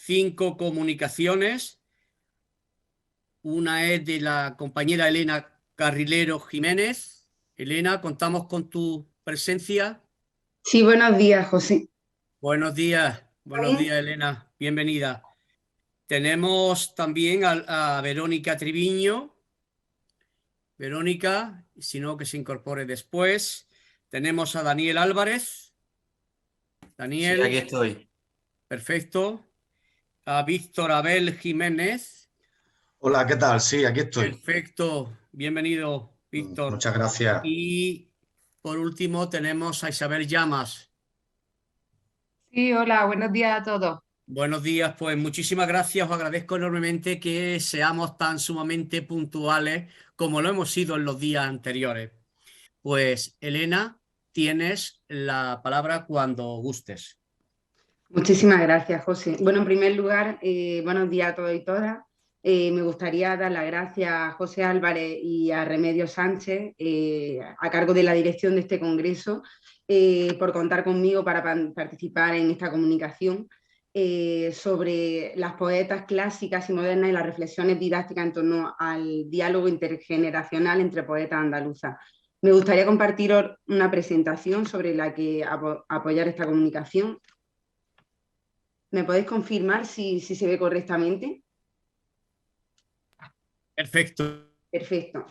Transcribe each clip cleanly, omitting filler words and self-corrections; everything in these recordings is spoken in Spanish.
5 comunicaciones. Una es de la compañera Elena Carrilero Jiménez. Elena, contamos con tu presencia. Sí, buenos días, José. Buenos días, Elena, bienvenida. Tenemos también a Verónica Triviño. Verónica, si no, que se incorpore después. Tenemos a Daniel Álvarez. Sí, aquí Daniel, estoy. perfecto. A Víctor Abel Jiménez. Hola, ¿qué tal? Sí, aquí estoy. Perfecto, bienvenido, Víctor. Muchas gracias. Y por último tenemos a Isabel Llamas. Sí, hola, buenos días a todos. Buenos días, pues muchísimas gracias. Os agradezco enormemente que seamos tan sumamente puntuales como lo hemos sido en los días anteriores. Pues, Elena, tienes la palabra cuando gustes. Muchísimas gracias, José. Bueno, en primer lugar, buenos días a todos y todas. Me gustaría dar las gracias a José Álvarez y a Remedios Sánchez, a cargo de la dirección de este congreso, por contar conmigo para participar en esta comunicación sobre las poetas clásicas y modernas y las reflexiones didácticas en torno al diálogo intergeneracional entre poetas andaluzas. Me gustaría compartir una presentación sobre la que apoyar esta comunicación. ¿Me podéis confirmar si se ve correctamente? Perfecto. Perfecto.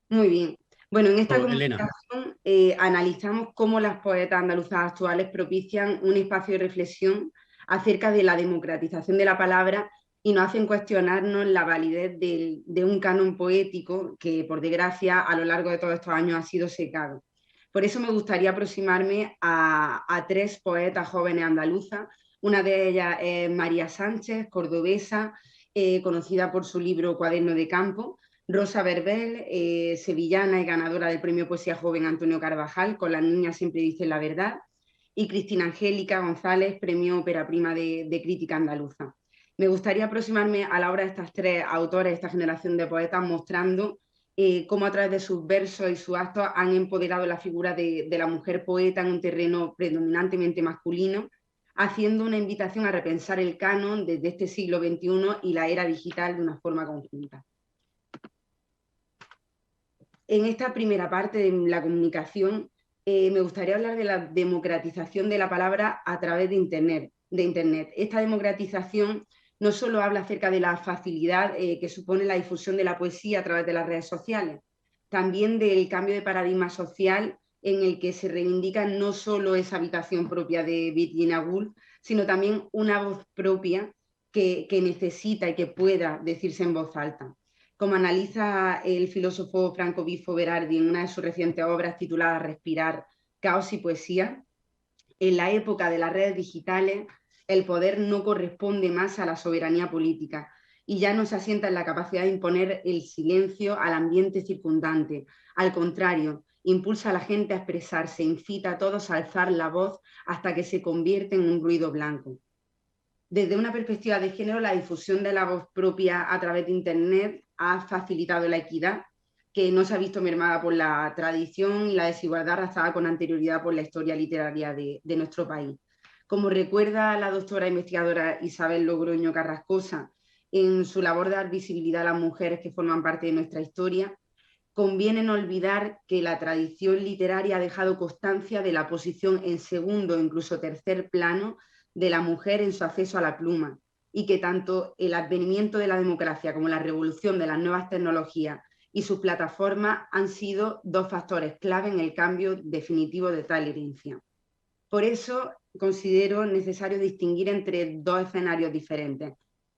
Muy bien. Bueno, en esta Elena. comunicación analizamos cómo las poetas andaluzas actuales propician un espacio de reflexión acerca de la democratización de la palabra y nos hacen cuestionarnos la validez de un canon poético que, por desgracia, a lo largo de todos estos años ha sido secado. Por eso me gustaría aproximarme a 3 poetas jóvenes andaluzas. Una de ellas es María Sánchez, cordobesa, conocida por su libro Cuaderno de Campo. Rosa Verbel, sevillana y ganadora del premio Poesía Joven Antonio Carvajal, con Las niñas siempre dicen la verdad. Y Cristina Angélica González, premio Ópera Prima de Crítica Andaluza. Me gustaría aproximarme a la obra de estas 3 autores, esta generación de poetas, mostrando cómo a través de sus versos y sus actos han empoderado la figura de la mujer poeta en un terreno predominantemente masculino, haciendo una invitación a repensar el canon desde este siglo XXI y la era digital de una forma conjunta. En esta primera parte de la comunicación me gustaría hablar de la democratización de la palabra a través de Internet. Esta democratización no solo habla acerca de la facilidad que supone la difusión de la poesía a través de las redes sociales, también del cambio de paradigma social en el que se reivindica no solo esa habitación propia de Virginia Woolf, sino también una voz propia que necesita y que pueda decirse en voz alta. Como analiza el filósofo Franco Bifo Berardi en una de sus recientes obras titulada Respirar, caos y poesía, en la época de las redes digitales el poder no corresponde más a la soberanía política y ya no se asienta en la capacidad de imponer el silencio al ambiente circundante. Al contrario, impulsa a la gente a expresarse, incita a todos a alzar la voz hasta que se convierte en un ruido blanco. Desde una perspectiva de género, la difusión de la voz propia a través de Internet ha facilitado la equidad, que no se ha visto mermada por la tradición y la desigualdad arrastrada con anterioridad por la historia literaria de nuestro país. Como recuerda la doctora investigadora Isabel Logroño Carrascosa en su labor de dar visibilidad a las mujeres que forman parte de nuestra historia, conviene no olvidar que la tradición literaria ha dejado constancia de la posición en segundo o incluso tercer plano de la mujer en su acceso a la pluma y que tanto el advenimiento de la democracia como la revolución de las nuevas tecnologías y sus plataformas han sido 2 factores clave en el cambio definitivo de tal herencia. Por eso considero necesario distinguir entre 2 escenarios diferentes.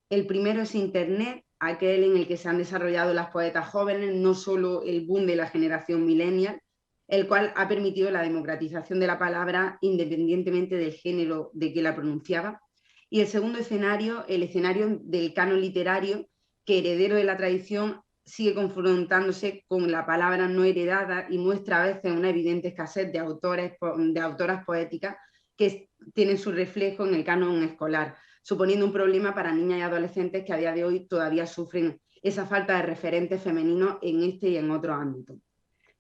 El primero es Internet, aquel en el que se han desarrollado las poetas jóvenes, no solo el boom de la generación millennial, el cual ha permitido la democratización de la palabra independientemente del género de que la pronunciaba. Y el segundo escenario, el escenario del canon literario, que heredero de la tradición sigue confrontándose con la palabra no heredada y muestra a veces una evidente escasez de autoras poéticas que tienen su reflejo en el canon escolar, suponiendo un problema para niñas y adolescentes que a día de hoy todavía sufren esa falta de referentes femeninos en este y en otros ámbitos.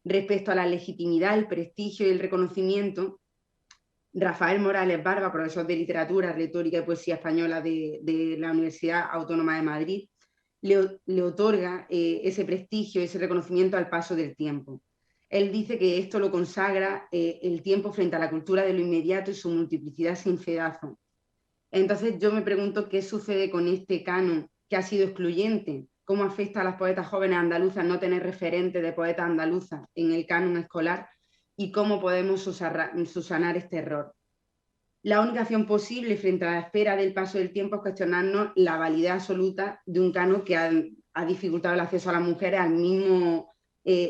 Respecto a la legitimidad, el prestigio y el reconocimiento, Rafael Morales Barba, profesor de literatura, retórica y poesía española de la Universidad Autónoma de Madrid, le otorga ese prestigio, ese reconocimiento al paso del tiempo. Él dice que esto lo consagra el tiempo frente a la cultura de lo inmediato y su multiplicidad sin fedazo. Entonces yo me pregunto qué sucede con este canon que ha sido excluyente, cómo afecta a las poetas jóvenes andaluzas no tener referente de poetas andaluzas en el canon escolar y cómo podemos subsanar este error. La única acción posible frente a la espera del paso del tiempo es cuestionarnos la validez absoluta de un canon que ha dificultado el acceso a las mujeres al mismo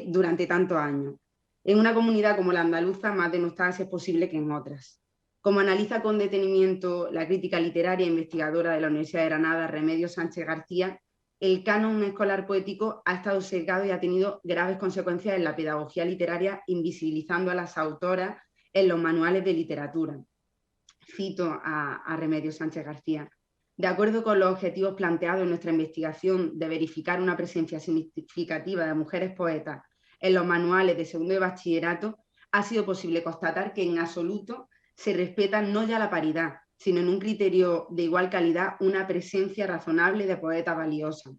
durante tantos años. En una comunidad como la andaluza, más denostada si es posible que en otras. Como analiza con detenimiento la crítica literaria e investigadora de la Universidad de Granada, Remedios Sánchez García, el canon escolar poético ha estado sesgado y ha tenido graves consecuencias en la pedagogía literaria, invisibilizando a las autoras en los manuales de literatura. Cito a Remedios Sánchez García. De acuerdo con los objetivos planteados en nuestra investigación de verificar una presencia significativa de mujeres poetas en los manuales de segundo de bachillerato, ha sido posible constatar que en absoluto se respeta no ya la paridad, sino en un criterio de igual calidad una presencia razonable de poetas valiosas.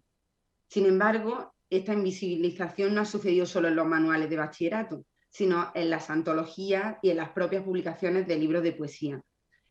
Sin embargo, esta invisibilización no ha sucedido solo en los manuales de bachillerato, sino en las antologías y en las propias publicaciones de libros de poesía.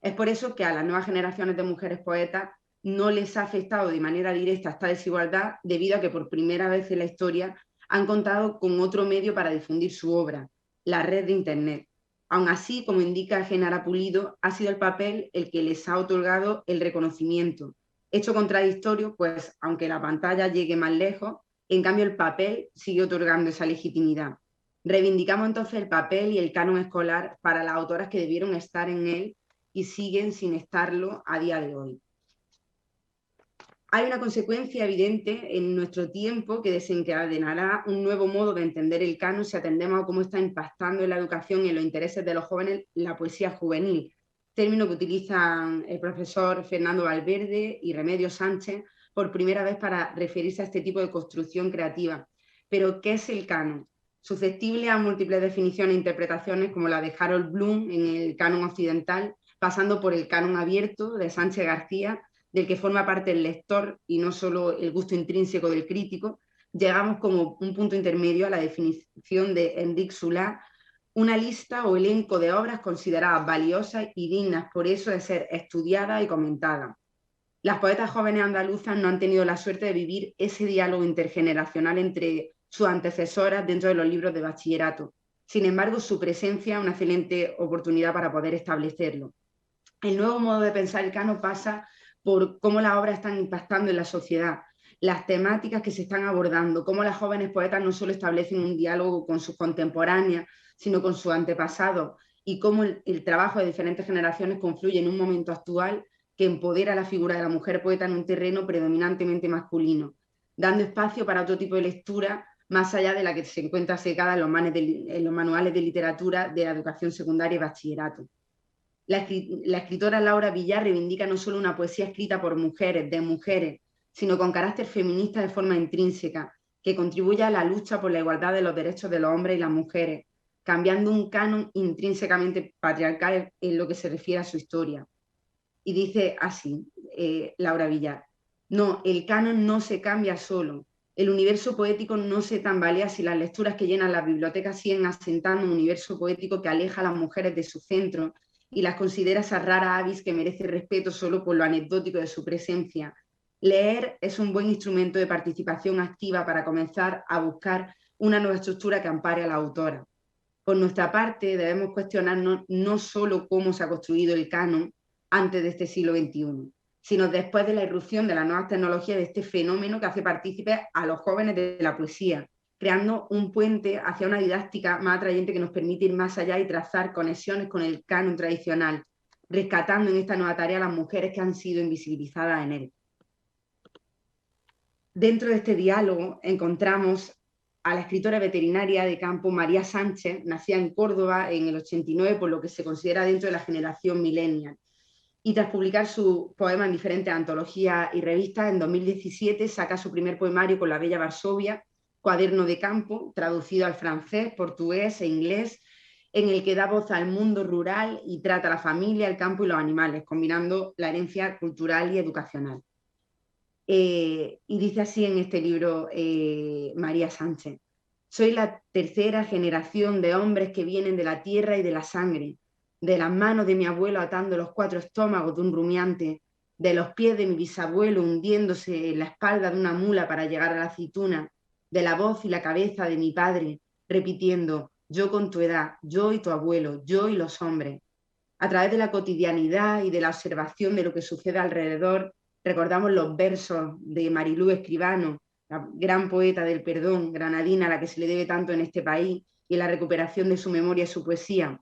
Es por eso que a las nuevas generaciones de mujeres poetas no les ha afectado de manera directa esta desigualdad, debido a que por primera vez en la historia han contado con otro medio para difundir su obra, la red de Internet. Aún así, como indica Genara Pulido, ha sido el papel el que les ha otorgado el reconocimiento. Hecho contradictorio, pues aunque la pantalla llegue más lejos, en cambio el papel sigue otorgando esa legitimidad. Reivindicamos entonces el papel y el canon escolar para las autoras que debieron estar en él y siguen sin estarlo a día de hoy. Hay una consecuencia evidente en nuestro tiempo que desencadenará un nuevo modo de entender el canon si atendemos a cómo está impactando en la educación y en los intereses de los jóvenes la poesía juvenil, término que utilizan el profesor Fernando Valverde y Remedios Sánchez por primera vez para referirse a este tipo de construcción creativa. Pero, ¿qué es el canon? Susceptible a múltiples definiciones e interpretaciones como la de Harold Bloom en el canon occidental, pasando por el canon abierto de Sánchez García, del que forma parte el lector y no solo el gusto intrínseco del crítico, llegamos como un punto intermedio a la definición de Enric Soulà, una lista o elenco de obras consideradas valiosas y dignas por eso de ser estudiadas y comentadas. Las poetas jóvenes andaluzas no han tenido la suerte de vivir ese diálogo intergeneracional entre sus antecesoras dentro de los libros de bachillerato. Sin embargo, su presencia es una excelente oportunidad para poder establecerlo. El nuevo modo de pensar el canon pasa por cómo las obras están impactando en la sociedad, las temáticas que se están abordando, cómo las jóvenes poetas no solo establecen un diálogo con sus contemporáneas, sino con sus antepasados, y cómo el trabajo de diferentes generaciones confluye en un momento actual que empodera la figura de la mujer poeta en un terreno predominantemente masculino, dando espacio para otro tipo de lectura más allá de la que se encuentra secada en los manuales de literatura de la educación secundaria y bachillerato. La escritora Laura Villar reivindica no solo una poesía escrita por mujeres, de mujeres, sino con carácter feminista de forma intrínseca, que contribuye a la lucha por la igualdad de los derechos de los hombres y las mujeres, cambiando un canon intrínsecamente patriarcal en lo que se refiere a su historia. Y dice así, Laura Villar: no, el canon no se cambia solo. El universo poético no se tambalea si las lecturas que llenan las bibliotecas siguen asentando un universo poético que aleja a las mujeres de su centro y las considera esa rara avis que merece respeto solo por lo anecdótico de su presencia. Leer es un buen instrumento de participación activa para comenzar a buscar una nueva estructura que ampare a la autora. Por nuestra parte, debemos cuestionarnos no solo cómo se ha construido el canon antes de este siglo XXI, sino después de la irrupción de las nuevas tecnologías, de este fenómeno que hace partícipes a los jóvenes de la poesía, creando un puente hacia una didáctica más atrayente que nos permite ir más allá y trazar conexiones con el canon tradicional, rescatando en esta nueva tarea a las mujeres que han sido invisibilizadas en él. Dentro de este diálogo encontramos a la escritora veterinaria de campo María Sánchez, nacida en Córdoba en el 89, por lo que se considera dentro de la generación millennial. Y tras publicar su poema en diferentes antologías y revistas, en 2017 saca su primer poemario con La Bella Varsovia, cuaderno de campo, traducido al francés, portugués e inglés, en el que da voz al mundo rural y trata la familia, el campo y los animales, combinando la herencia cultural y educacional. Y dice así en este libro María Sánchez: soy la tercera generación de hombres que vienen de la tierra y de la sangre, de las manos de mi abuelo atando los 4 estómagos de un rumiante, de los pies de mi bisabuelo hundiéndose en la espalda de una mula para llegar a la aceituna, de la voz y la cabeza de mi padre repitiendo: yo con tu edad, yo y tu abuelo, yo y los hombres. A través de la cotidianidad y de la observación de lo que sucede alrededor, recordamos los versos de Marilú Escribano, la gran poeta del perdón granadina a la que se le debe tanto en este país, y la recuperación de su memoria y su poesía,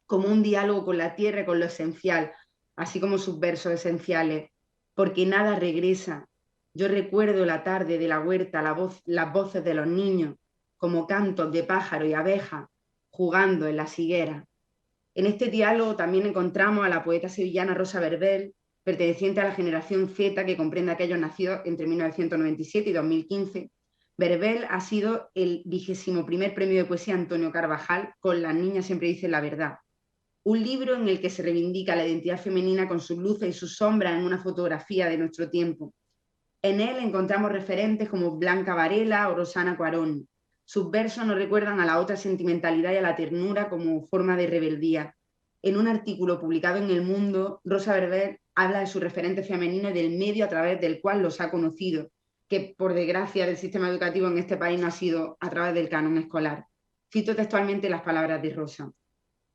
como un diálogo con la tierra y con lo esencial, así como sus versos esenciales, porque nada regresa. Yo recuerdo la tarde de la huerta, las voces de los niños, como cantos de pájaro y abeja, jugando en las higueras. En este diálogo también encontramos a la poeta sevillana Rosa Verbel, perteneciente a la generación Z, que comprende a aquellos nacidos entre 1997 y 2015. Verbel ha sido el 21º premio de poesía Antonio Carvajal con Las niñas siempre dicen la verdad. Un libro en el que se reivindica la identidad femenina con sus luces y sus sombras en una fotografía de nuestro tiempo. En él encontramos referentes como Blanca Varela o Rosana Cuarón. Sus versos nos recuerdan a la otra sentimentalidad y a la ternura como forma de rebeldía. En un artículo publicado en El Mundo, Rosa Verbel habla de su referente femenino y del medio a través del cual los ha conocido, que por desgracia del sistema educativo en este país no ha sido a través del canon escolar. Cito textualmente las palabras de Rosa: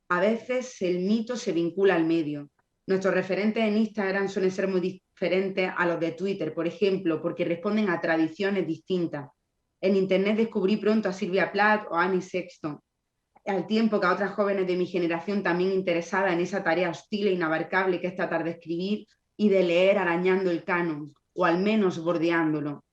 a veces el mito se vincula al medio. Nuestros referentes en Instagram suelen ser muy diferentes a los de Twitter, por ejemplo, porque responden a tradiciones distintas. En Internet descubrí pronto a Silvia Plath o a Annie Sexton, al tiempo que a otras jóvenes de mi generación también interesadas en esa tarea hostil e inabarcable que es tratar de escribir y de leer arañando el canon, o al menos bordeándolo.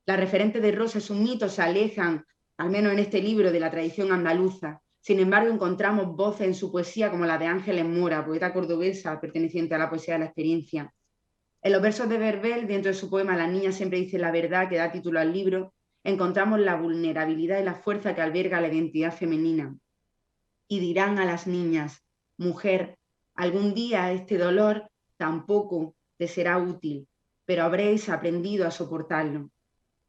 Las referentes de Rosa y sus mitos se alejan, al menos en este libro, de la tradición andaluza. Sin embargo, encontramos voces en su poesía como la de Ángeles Mora, poeta cordobesa perteneciente a la poesía de la experiencia. En los versos de Verbel, dentro de su poema Las niñas siempre dicen la verdad, que da título al libro, encontramos la vulnerabilidad y la fuerza que alberga la identidad femenina. Y dirán a las niñas: mujer, algún día este dolor tampoco te será útil, pero habréis aprendido a soportarlo.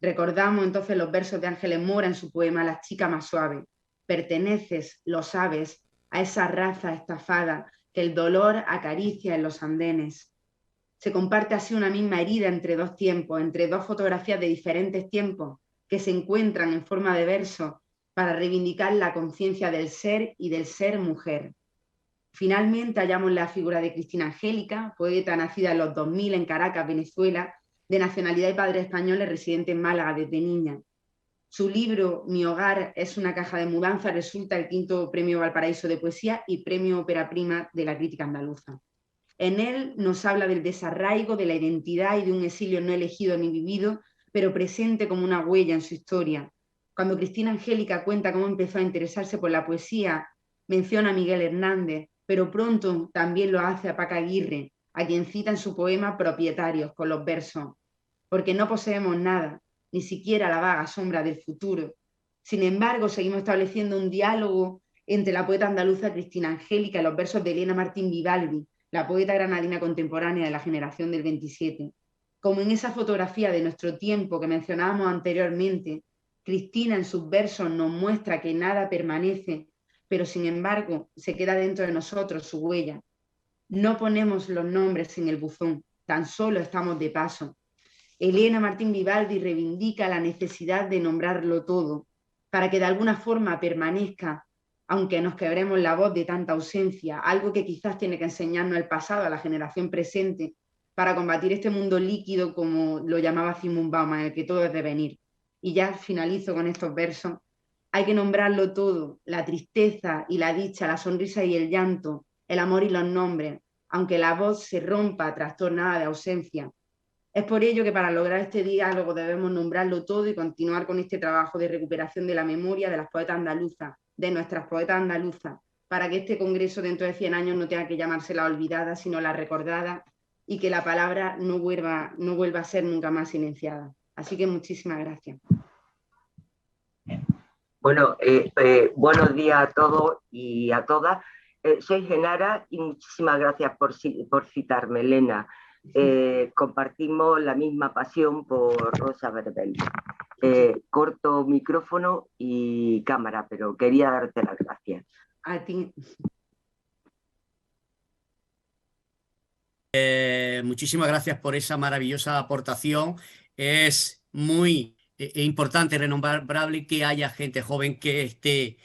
Recordamos entonces los versos de Ángeles Mora en su poema La chica más suave. Perteneces, lo sabes, a esa raza estafada que el dolor acaricia en los andenes. Se comparte así una misma herida entre dos tiempos, entre dos fotografías de diferentes tiempos que se encuentran en forma de verso para reivindicar la conciencia del ser y del ser mujer. Finalmente hallamos la figura de Cristina Angélica, poeta nacida en los 2000 en Caracas, Venezuela, de nacionalidad y padres españoles, residente en Málaga desde niña. Su libro Mi hogar es una caja de mudanza resulta el 5º Premio Valparaíso de Poesía y Premio Ópera Prima de la crítica andaluza. En él nos habla del desarraigo, de la identidad y de un exilio no elegido ni vivido, pero presente como una huella en su historia. Cuando Cristina Angélica cuenta cómo empezó a interesarse por la poesía, menciona a Miguel Hernández, pero pronto también lo hace a Paca Aguirre, a quien cita en su poema Propietarios, con los versos: porque no poseemos nada, ni siquiera la vaga sombra del futuro. Sin embargo, seguimos estableciendo un diálogo entre la poeta andaluza Cristina Angélica y los versos de Elena Martín Vivaldi, la poeta granadina contemporánea de la generación del 27. Como en esa fotografía de nuestro tiempo que mencionábamos anteriormente, Cristina en sus versos nos muestra que nada permanece, pero sin embargo se queda dentro de nosotros su huella. No ponemos los nombres en el buzón, tan solo estamos de paso. Elena Martín Vivaldi reivindica la necesidad de nombrarlo todo, para que de alguna forma permanezca, aunque nos quebremos la voz de tanta ausencia, algo que quizás tiene que enseñarnos el pasado a la generación presente, para combatir este mundo líquido, como lo llamaba Zygmunt Bauman, en el que todo es devenir. Y ya finalizo con estos versos. Hay que nombrarlo todo: la tristeza y la dicha, la sonrisa y el llanto, el amor y los nombres, aunque la voz se rompa trastornada de ausencia. Es por ello que para lograr este diálogo debemos nombrarlo todo y continuar con este trabajo de recuperación de la memoria de las poetas andaluzas, de nuestras poetas andaluzas, para que este congreso dentro de 100 años no tenga que llamarse la olvidada, sino la recordada, y que la palabra no vuelva a ser nunca más silenciada. Así que muchísimas gracias. Bueno, buenos días a todos y a todas. Soy Genara y muchísimas gracias por citarme, Elena. Compartimos la misma pasión por Rosa Verbel. Corto micrófono y cámara, pero quería darte las gracias. A ti. Muchísimas gracias por esa maravillosa aportación. Es muy importante, renombrable que haya gente joven que esté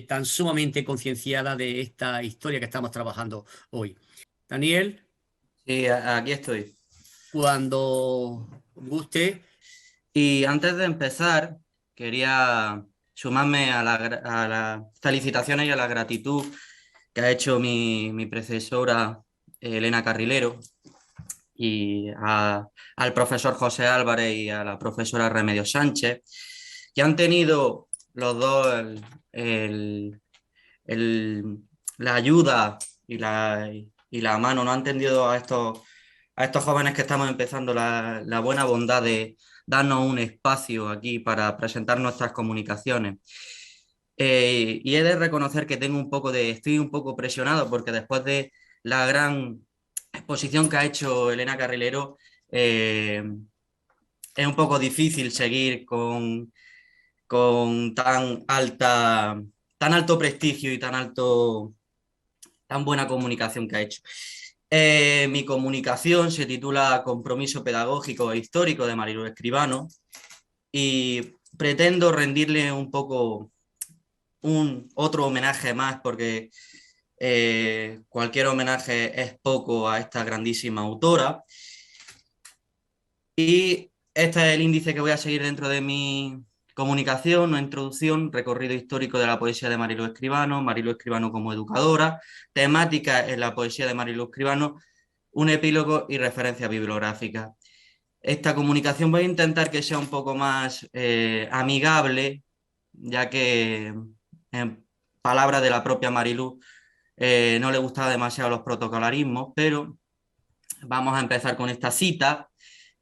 tan sumamente concienciada de esta historia que estamos trabajando hoy. Daniel, Sí, aquí estoy. cuando guste. Y antes de empezar, quería sumarme a las felicitaciones y a la gratitud que ha hecho mi predecesora Elena Carrilero y al profesor José Álvarez y a la profesora Remedios Sánchez, que han tenido los dos la ayuda y la mano, no han tendido a estos jóvenes que estamos empezando la buena bondad de darnos un espacio aquí para presentar nuestras comunicaciones. Y he de reconocer que estoy un poco presionado porque después de la gran exposición que ha hecho Elena Carrilero, es un poco difícil seguir con tan alto prestigio y tan buena comunicación que ha hecho. Mi comunicación se titula Compromiso Pedagógico e Histórico de Marilú Escribano y pretendo rendirle un poco otro homenaje más porque cualquier homenaje es poco a esta grandísima autora. Y este es el índice que voy a seguir dentro de mi comunicación, una introducción, recorrido histórico de la poesía de Marilú Escribano como educadora, temática en la poesía de Marilú Escribano, un epílogo y referencia bibliográfica. Esta comunicación voy a intentar que sea un poco más amigable, ya que en palabras de la propia Marilú no le gustaba demasiado los protocolarismos, pero vamos a empezar con esta cita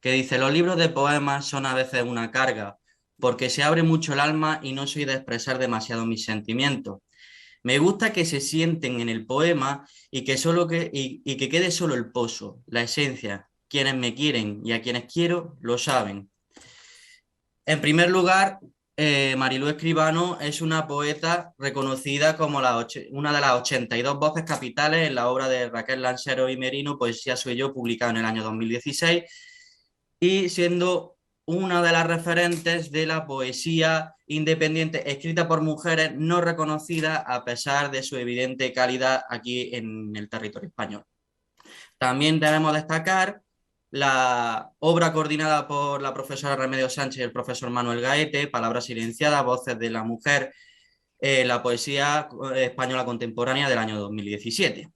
que dice: los libros de poemas son a veces una carga, porque se abre mucho el alma y no soy de expresar demasiado mis sentimientos. Me gusta que se sienten en el poema y que quede solo el pozo, la esencia. Quienes me quieren y a quienes quiero lo saben. En primer lugar, Marilú Escribano es una poeta reconocida como una de las 82 voces capitales en la obra de Raquel Lansero y Merino, Poesía soy yo, publicada en el año 2016, y siendo una de las referentes de la poesía independiente escrita por mujeres no reconocidas a pesar de su evidente calidad aquí en el territorio español. También debemos destacar la obra coordinada por la profesora Remedios Sánchez y el profesor Manuel Gaete, Palabras silenciadas, voces de la mujer, la poesía española contemporánea del año 2017.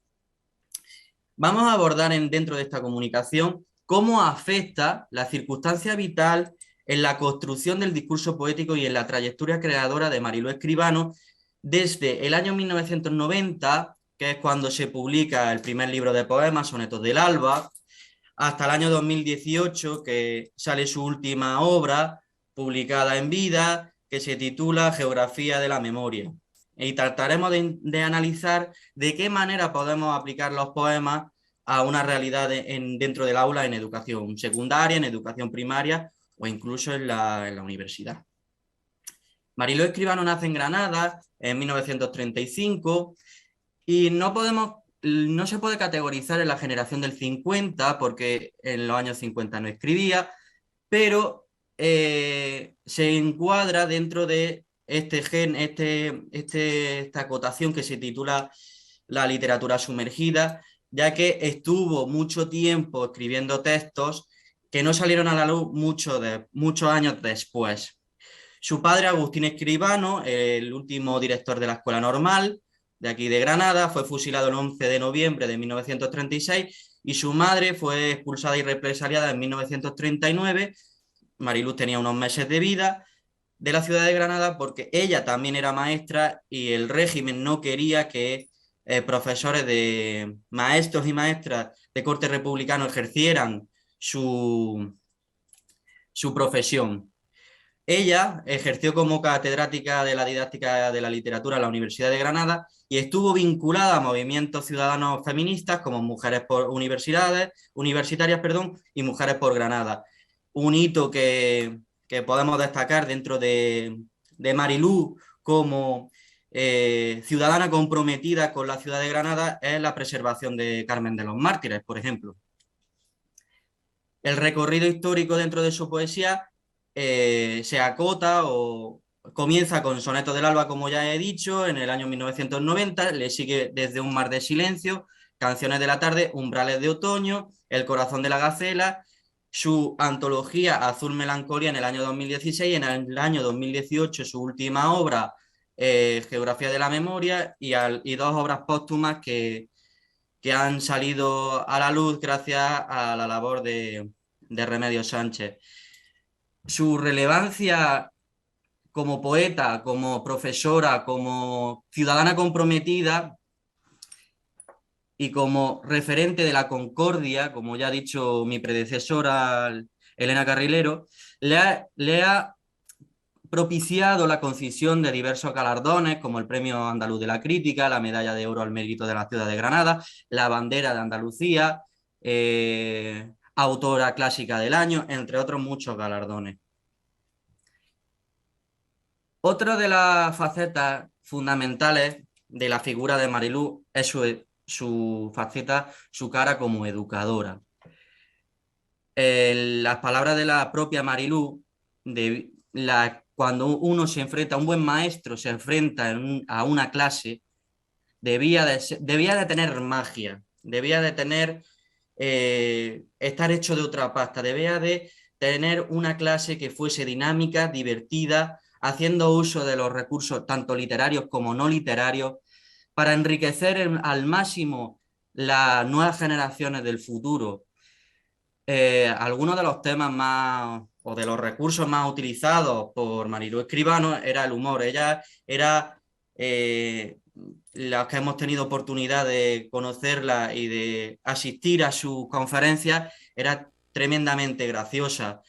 Vamos a abordar dentro de esta comunicación cómo afecta la circunstancia vital en la construcción del discurso poético y en la trayectoria creadora de Marilú Escribano desde el año 1990, que es cuando se publica el primer libro de poemas, Sonetos del Alba, hasta el año 2018, que sale su última obra, publicada en vida, que se titula Geografía de la Memoria. Y trataremos de analizar de qué manera podemos aplicar los poemas a una realidad dentro del aula en educación secundaria, en educación primaria o incluso en la universidad. Marilú Escribano nace en Granada en 1935 y no se puede categorizar en la generación del 50 porque en los años 50 no escribía, pero se encuadra dentro de esta acotación que se titula La literatura sumergida, ya que estuvo mucho tiempo escribiendo textos que no salieron a la luz muchos años después. Su padre, Agustín Escribano, el último director de la Escuela Normal de aquí de Granada, fue fusilado el 11 de noviembre de 1936 y su madre fue expulsada y represaliada en 1939. Marilú tenía unos meses de vida de la ciudad de Granada porque ella también era maestra y el régimen no quería que maestros y maestras de corte republicano ejercieran su profesión. Ella ejerció como catedrática de la didáctica de la literatura en la Universidad de Granada y estuvo vinculada a movimientos ciudadanos feministas como Mujeres por Universitarias, y Mujeres por Granada. Un hito que podemos destacar dentro de Marilú como ciudadana comprometida con la ciudad de Granada es la preservación de Carmen de los Mártires, por ejemplo. El recorrido histórico dentro de su poesía se acota o comienza con Sonetos del Alba, como ya he dicho, en el año 1990, le sigue Desde un mar de silencio, Canciones de la tarde, Umbrales de otoño, El corazón de la gacela, su antología Azul Melancolía en el año 2016, en el año 2018 su última obra, Geografía de la memoria, y dos obras póstumas que han salido a la luz gracias a la labor de Remedios Sánchez. Su relevancia como poeta, como profesora, como ciudadana comprometida y como referente de la concordia, como ya ha dicho mi predecesora Elena Carrilero, le ha propiciado la concesión de diversos galardones como el Premio Andaluz de la Crítica, la Medalla de Oro al Mérito de la Ciudad de Granada, la Bandera de Andalucía, Autora Clásica del Año, entre otros muchos galardones. Otra de las facetas fundamentales de la figura de Marilú es su faceta, su cara como educadora. Las palabras de la propia Marilú, cuando uno se enfrenta, un buen maestro se enfrenta a una clase, debía de tener magia, debía de tener, estar hecho de otra pasta, debía de tener una clase que fuese dinámica, divertida, haciendo uso de los recursos tanto literarios como no literarios, para enriquecer al máximo las nuevas generaciones del futuro. Algunos de los temas más, o de los recursos más utilizados por Marilú Escribano era el humor. Ella era, las que hemos tenido oportunidad de conocerla y de asistir a sus conferencias, era tremendamente graciosa.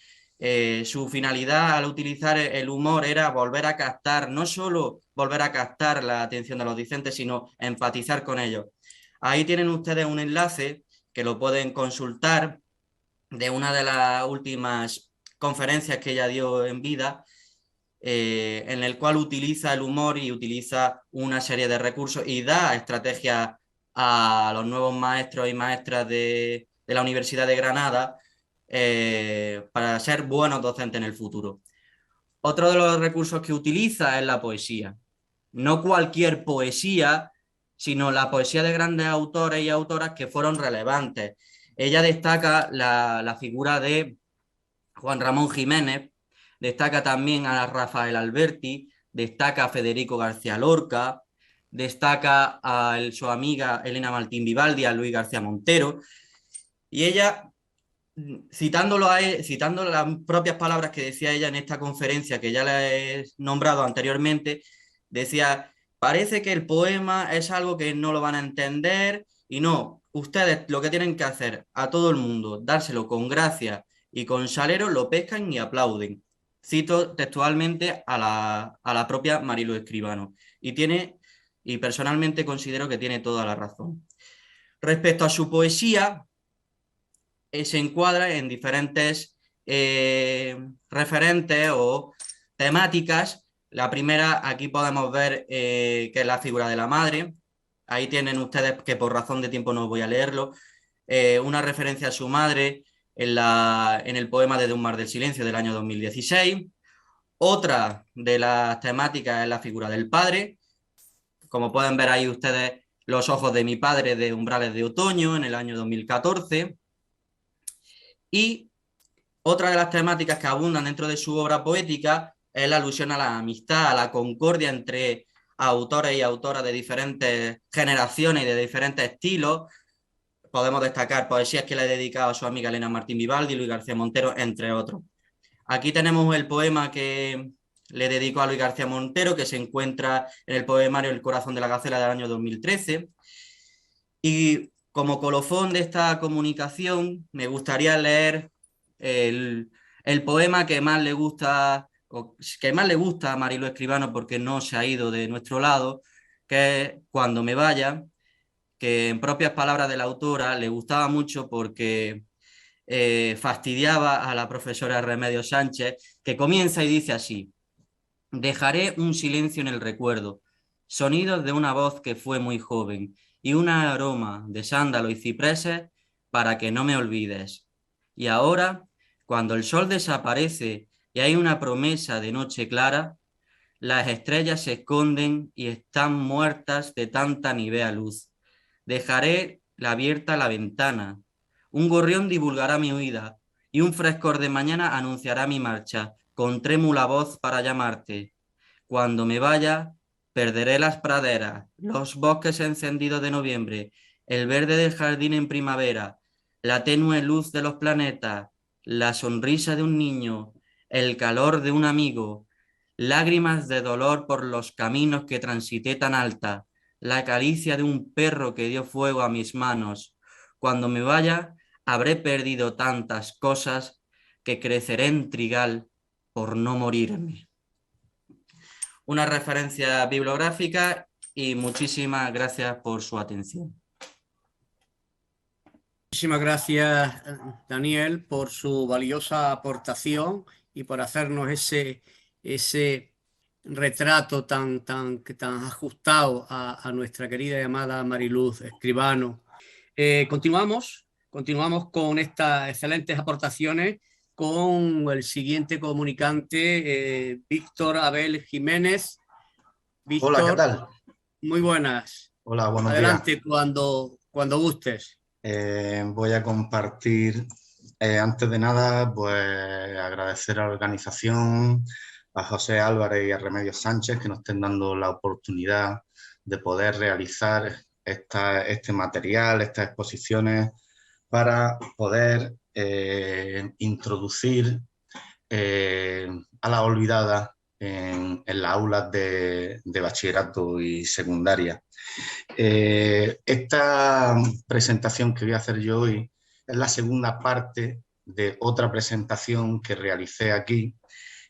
Su finalidad al utilizar el humor era volver a captar, no solo volver a captar la atención de los discentes, sino empatizar con ellos. Ahí tienen ustedes un enlace que lo pueden consultar de una de las últimas conferencias que ella dio en vida, en el cual utiliza el humor y utiliza una serie de recursos y da estrategias a los nuevos maestros y maestras de la Universidad de Granada para ser buenos docentes en el futuro. Otro de los recursos que utiliza es la poesía. No cualquier poesía, sino la poesía de grandes autores y autoras que fueron relevantes. Ella destaca la figura de Juan Ramón Jiménez, destaca también a Rafael Alberti, destaca a Federico García Lorca, destaca a su amiga Elena Martín Vivaldi, a Luis García Montero, y ella, citando las propias palabras que decía ella en esta conferencia que ya la he nombrado anteriormente, decía: parece que el poema es algo que no lo van a entender, y no, ustedes lo que tienen que hacer a todo el mundo, dárselo con gracia y con salero, lo pescan y aplauden. Cito textualmente a la propia Marilú Escribano. Y personalmente considero que tiene toda la razón. Respecto a su poesía, se encuadra en diferentes referentes o temáticas. La primera, aquí podemos ver que es la figura de la madre. Ahí tienen ustedes, que por razón de tiempo no voy a leerlo, una referencia a su madre en el poema Desde un mar del silencio del año 2016. Otra de las temáticas es la figura del padre. Como pueden ver ahí ustedes, Los ojos de mi padre de Umbrales de otoño en el año 2014. Y otra de las temáticas que abundan dentro de su obra poética es la alusión a la amistad, a la concordia entre autores y autoras de diferentes generaciones y de diferentes estilos. Podemos destacar poesías que le ha dedicado a su amiga Elena Martín Vivaldi, Luis García Montero, entre otros. Aquí tenemos el poema que le dedicó a Luis García Montero, que se encuentra en el poemario El corazón de la gacela del año 2013. Y como colofón de esta comunicación, me gustaría leer el poema que más le gusta o que más le gusta a Mariló Escribano porque no se ha ido de nuestro lado, que es Cuando me vaya, que en propias palabras de la autora le gustaba mucho porque fastidiaba a la profesora Remedios Sánchez, que comienza y dice así: dejaré un silencio en el recuerdo, sonidos de una voz que fue muy joven y un aroma de sándalo y cipreses para que no me olvides. Y ahora, cuando el sol desaparece y hay una promesa de noche clara, las estrellas se esconden y están muertas de tanta nivea luz. Dejaré abierta la ventana. Un gorrión divulgará mi huida y un frescor de mañana anunciará mi marcha, con trémula voz para llamarte. Cuando me vaya, perderé las praderas, los bosques encendidos de noviembre, el verde del jardín en primavera, la tenue luz de los planetas, la sonrisa de un niño, el calor de un amigo, lágrimas de dolor por los caminos que transité tan alta, la caricia de un perro que dio fuego a mis manos. Cuando me vaya, habré perdido tantas cosas que creceré en trigal por no morirme. Una referencia bibliográfica y muchísimas gracias por su atención. Muchísimas gracias, Daniel, por su valiosa aportación y por hacernos ese retrato tan ajustado a nuestra querida y amada Mariluz Escribano. Continuamos con estas excelentes aportaciones con el siguiente comunicante, Víctor Abel Jiménez. Víctor, Hola, ¿qué tal? muy buenas. Hola, buenos Adelante días. cuando gustes. Voy a compartir, antes de nada, pues agradecer a la organización, a José Álvarez y a Remedios Sánchez que nos estén dando la oportunidad de poder realizar este material, estas exposiciones, para poder introducir a la olvidada en las aulas de bachillerato y secundaria. Esta presentación que voy a hacer yo hoy es la segunda parte de otra presentación que realicé aquí,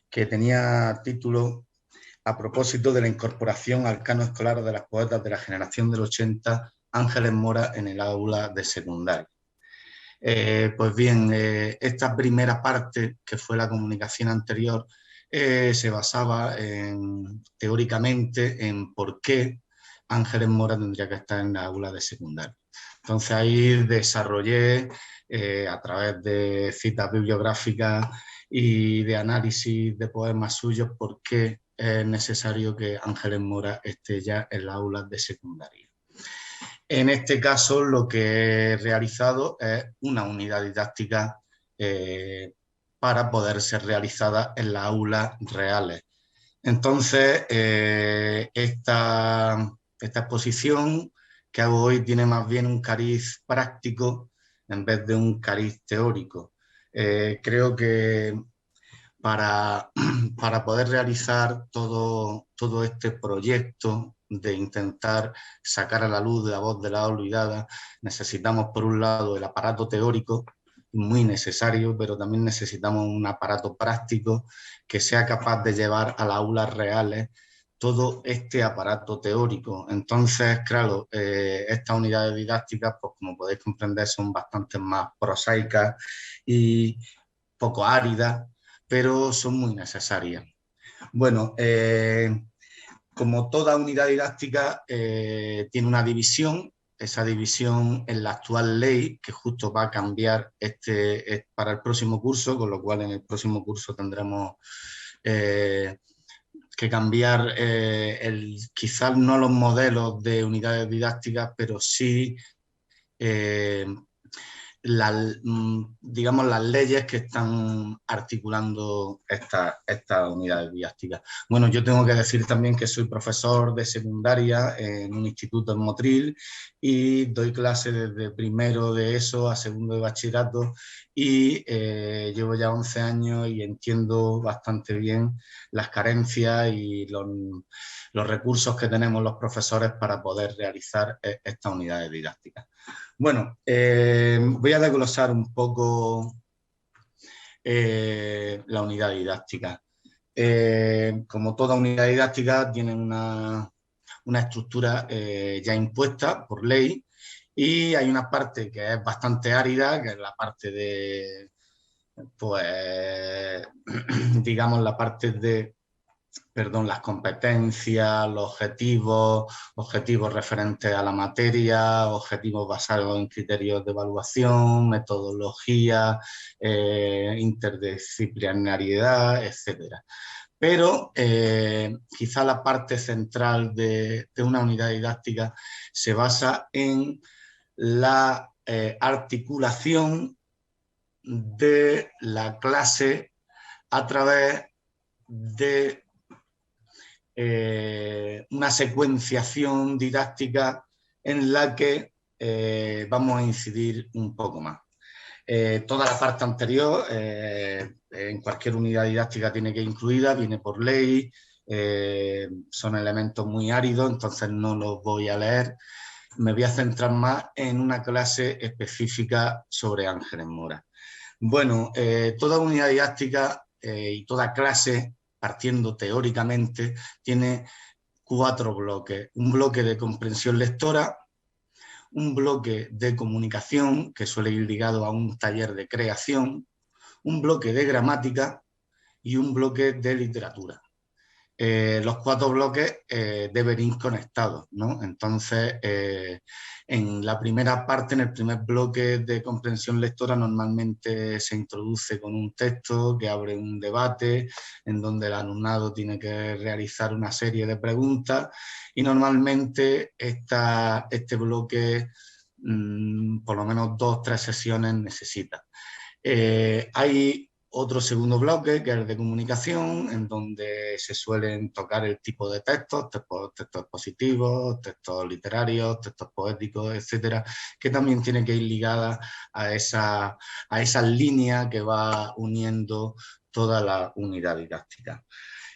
que tenía título a propósito de la incorporación al canon escolar de las poetas de la generación del 80, Ángeles Mora, en el aula de secundaria. Pues bien, esta primera parte, que fue la comunicación anterior, se basaba teóricamente en por qué Ángeles Mora tendría que estar en la aula de secundaria. Entonces ahí desarrollé, a través de citas bibliográficas y de análisis de poemas suyos, por qué es necesario que Ángeles Mora esté ya en la aula de secundaria. En este caso, lo que he realizado es una unidad didáctica para poder ser realizada en las aulas reales. Entonces, esta exposición que hago hoy tiene más bien un cariz práctico en vez de un cariz teórico. Creo que para poder realizar todo este proyecto de intentar sacar a la luz la voz de la olvidada, necesitamos, por un lado, el aparato teórico, muy necesario, pero también necesitamos un aparato práctico que sea capaz de llevar a las aulas reales todo este aparato teórico. Entonces, claro, estas unidades didácticas, pues como podéis comprender, son bastante más prosaicas y poco áridas, pero son muy necesarias. Bueno, como toda unidad didáctica tiene una división. Esa división en la actual ley, que justo va a cambiar para el próximo curso, con lo cual en el próximo curso tendremos que cambiar quizás no los modelos de unidades didácticas, pero sí digamos, las leyes que están articulando estas unidades didácticas. Bueno, yo tengo que decir también que soy profesor de secundaria en un instituto en Motril y doy clases desde primero de ESO a segundo de bachillerato y llevo ya 11 años y entiendo bastante bien las carencias y los recursos que tenemos los profesores para poder realizar estas unidades didácticas. Bueno, voy a desglosar un poco la unidad didáctica. como toda unidad didáctica, tienen una estructura ya impuesta por ley, y hay una parte que es bastante árida, que es la parte de, pues, digamos, la parte de, perdón, las competencias, los objetivos referentes a la materia, objetivos basados en criterios de evaluación, metodología, interdisciplinariedad, etcétera. Pero quizá la parte central de una unidad didáctica se basa en la articulación de la clase a través de una secuenciación didáctica en la que vamos a incidir un poco más. Toda la parte anterior, en cualquier unidad didáctica tiene que ir incluida, viene por ley, son elementos muy áridos, entonces no los voy a leer. Me voy a centrar más en una clase específica sobre Ángeles Mora. Bueno, toda unidad didáctica y toda clase, partiendo teóricamente, tiene 4 bloques. Un bloque de comprensión lectora, un bloque de comunicación, que suele ir ligado a un taller de creación, un bloque de gramática y un bloque de literatura. Los 4 bloques deben ir conectados, ¿no? Entonces, en la primera parte, en el primer bloque de comprensión lectora, normalmente se introduce con un texto que abre un debate en donde el alumnado tiene que realizar una serie de preguntas, y normalmente este bloque por lo menos 2 o 3 sesiones necesita. Hay otro segundo bloque, que es el de comunicación, en donde se suelen tocar el tipo de textos expositivos, textos literarios, textos poéticos, etcétera, que también tiene que ir ligada a esa línea que va uniendo toda la unidad didáctica.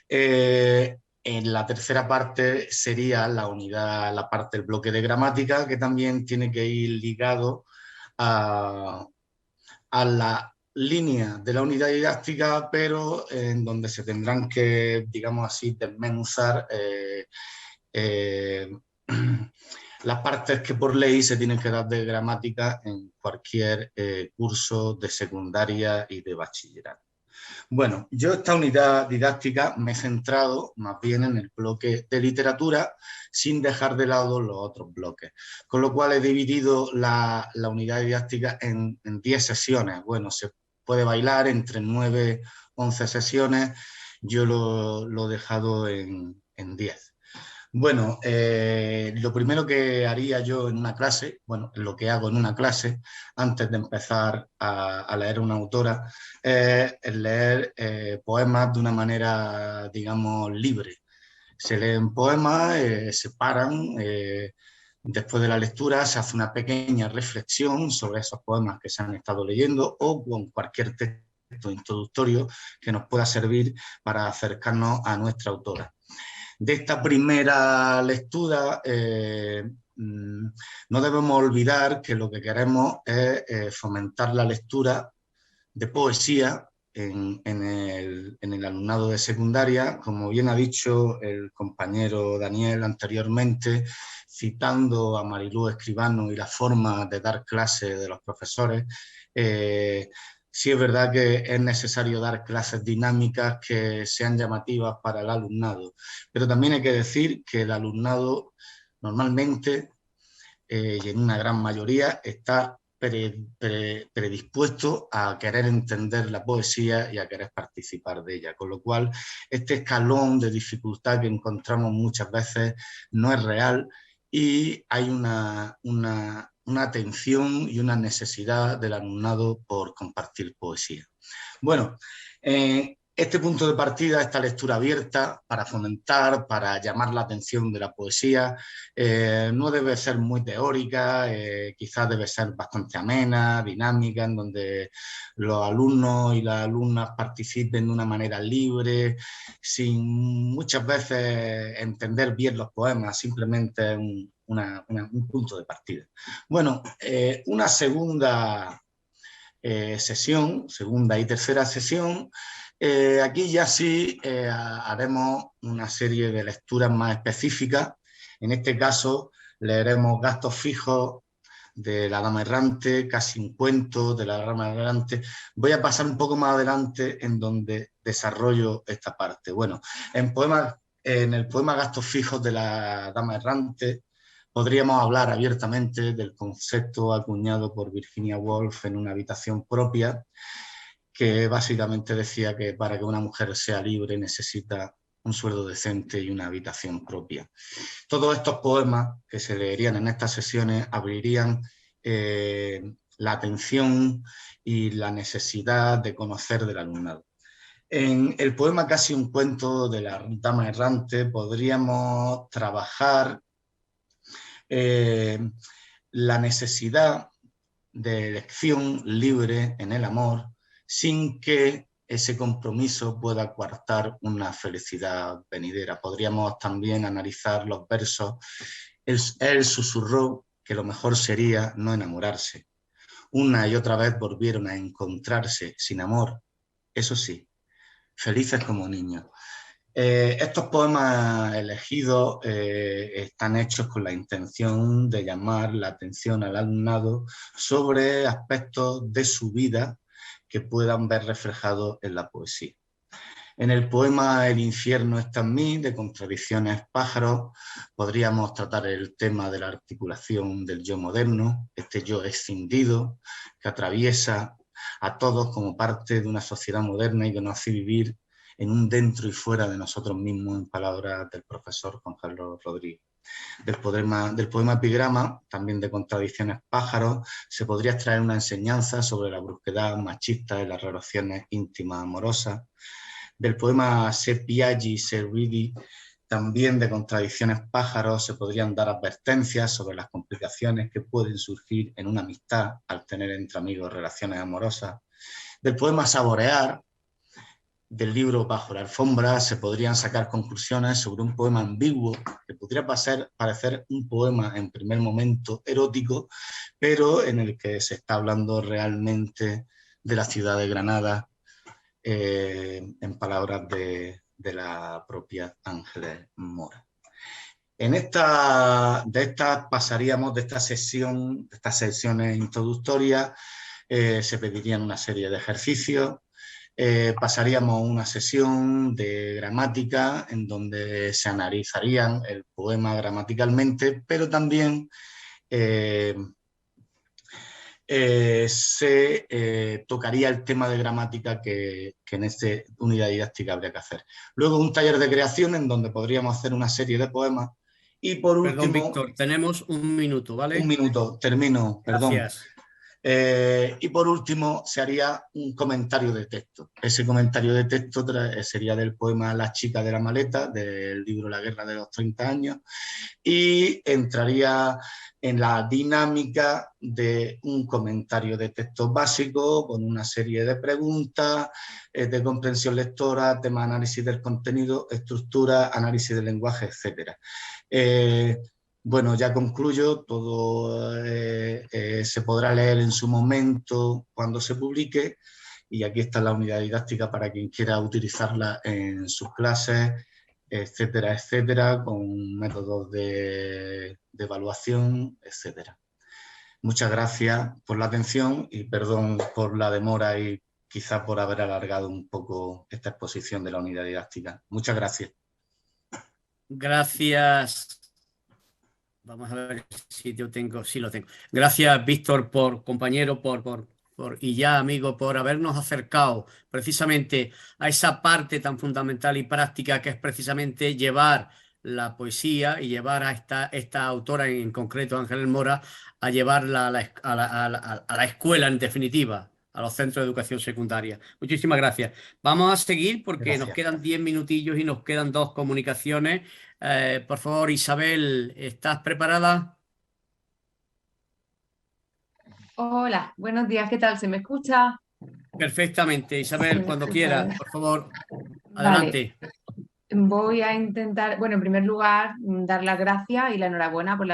En la tercera parte sería la parte del bloque de gramática, que también tiene que ir ligado a la línea de la unidad didáctica, pero en donde se tendrán que, digamos así, desmenuzar las partes que por ley se tienen que dar de gramática en cualquier curso de secundaria y de bachillerato. Bueno, yo esta unidad didáctica me he centrado más bien en el bloque de literatura, sin dejar de lado los otros bloques, con lo cual he dividido la unidad didáctica en 10 sesiones. Bueno, se puede bailar entre 9 o 11 sesiones, yo lo he dejado en 10. Bueno, lo primero que haría yo en una clase, bueno, lo que hago en una clase antes de empezar a leer una autora, es leer poemas de una manera, digamos, libre. Se leen poemas, se paran, después de la lectura se hace una pequeña reflexión sobre esos poemas que se han estado leyendo, o con cualquier texto introductorio que nos pueda servir para acercarnos a nuestra autora. De esta primera lectura no debemos olvidar que lo que queremos es fomentar la lectura de poesía en el alumnado de secundaria, como bien ha dicho el compañero Daniel anteriormente, citando a Marilú Escribano y la forma de dar clase de los profesores. Sí es verdad que es necesario dar clases dinámicas que sean llamativas para el alumnado, pero también hay que decir que el alumnado normalmente, y en una gran mayoría, está predispuesto a querer entender la poesía y a querer participar de ella, con lo cual este escalón de dificultad que encontramos muchas veces no es real, y hay una atención y una necesidad del alumnado por compartir poesía. Bueno, este punto de partida, esta lectura abierta para fomentar, para llamar la atención de la poesía, no debe ser muy teórica, quizás debe ser bastante amena, dinámica, en donde los alumnos y las alumnas participen de una manera libre, sin muchas veces entender bien los poemas, simplemente un punto de partida. Bueno, una segunda sesión, segunda y tercera sesión, Aquí ya sí haremos una serie de lecturas más específicas. En este caso leeremos Gastos fijos de La Dama Errante, Casi un cuento de La Dama Errante. Voy a pasar un poco más adelante en donde desarrollo esta parte. Bueno, en el poema Gastos fijos de La Dama Errante podríamos hablar abiertamente del concepto acuñado por Virginia Woolf en Una habitación propia, que básicamente decía que para que una mujer sea libre necesita un sueldo decente y una habitación propia. Todos estos poemas que se leerían en estas sesiones abrirían la atención y la necesidad de conocer del alumnado. En el poema Casi un cuento de La Dama Errante podríamos trabajar la necesidad de elección libre en el amor sin que ese compromiso pueda coartar una felicidad venidera. Podríamos también analizar los versos. Él susurró que lo mejor sería no enamorarse. Una y otra vez volvieron a encontrarse sin amor, eso sí, felices como niños. Estos poemas elegidos están hechos con la intención de llamar la atención al alumnado sobre aspectos de su vida que puedan ver reflejados en la poesía. En el poema El infierno está en mí, de Contradicciones Pájaros, podríamos tratar el tema de la articulación del yo moderno, este yo escindido que atraviesa a todos como parte de una sociedad moderna y que nos hace vivir en un dentro y fuera de nosotros mismos, en palabras del profesor Juan Carlos Rodríguez. Del poema Epigrama, también de Contradicciones Pájaros, se podría extraer una enseñanza sobre la brusquedad machista de las relaciones íntimas amorosas. Del poema Se Piaggi, Se Ridi, también de Contradicciones Pájaros, se podrían dar advertencias sobre las complicaciones que pueden surgir en una amistad al tener entre amigos relaciones amorosas. Del poema Saborear, del libro Bajo la alfombra, se podrían sacar conclusiones sobre un poema ambiguo que podría parecer un poema en primer momento erótico, pero en el que se está hablando realmente de la ciudad de Granada, en palabras de la propia Ángeles Mora. De estas sesiones introductorias, se pedirían una serie de ejercicios. Pasaríamos a una sesión de gramática en donde se analizarían el poema gramaticalmente, pero también se tocaría el tema de gramática que en esta unidad didáctica habría que hacer. Luego un taller de creación en donde podríamos hacer una serie de poemas y por último... Perdón, Víctor, tenemos un minuto, ¿vale? Un minuto, termino, perdón. Gracias. Y por último se haría un comentario de texto. Ese comentario de texto sería del poema La chica de la maleta, del libro La guerra de los 30 años, y entraría en la dinámica de un comentario de texto básico con una serie de preguntas de comprensión lectora, tema análisis del contenido, estructura, análisis del lenguaje, etc. Bueno, ya concluyo, todo se podrá leer en su momento cuando se publique y aquí está la unidad didáctica para quien quiera utilizarla en sus clases, etcétera, etcétera, con métodos de evaluación, etcétera. Muchas gracias por la atención y perdón por la demora y quizá por haber alargado un poco esta exposición de la unidad didáctica. Muchas gracias. Gracias. Vamos a ver si yo tengo, sí lo tengo. Gracias, Víctor, compañero, y ya, amigo, por habernos acercado precisamente a esa parte tan fundamental y práctica que es precisamente llevar la poesía y llevar a esta autora en concreto, Ángeles Mora, a llevarla a la escuela en definitiva, a los centros de educación secundaria. Muchísimas gracias. Vamos a seguir porque nos quedan 10 minutillos y nos quedan 2 comunicaciones. Por favor, Isabel, ¿estás preparada? Hola, buenos días, ¿qué tal? ¿Se me escucha? Perfectamente, Isabel, cuando quieras, por favor, adelante. Vale. Voy a intentar, bueno, en primer lugar, dar las gracias y la enhorabuena por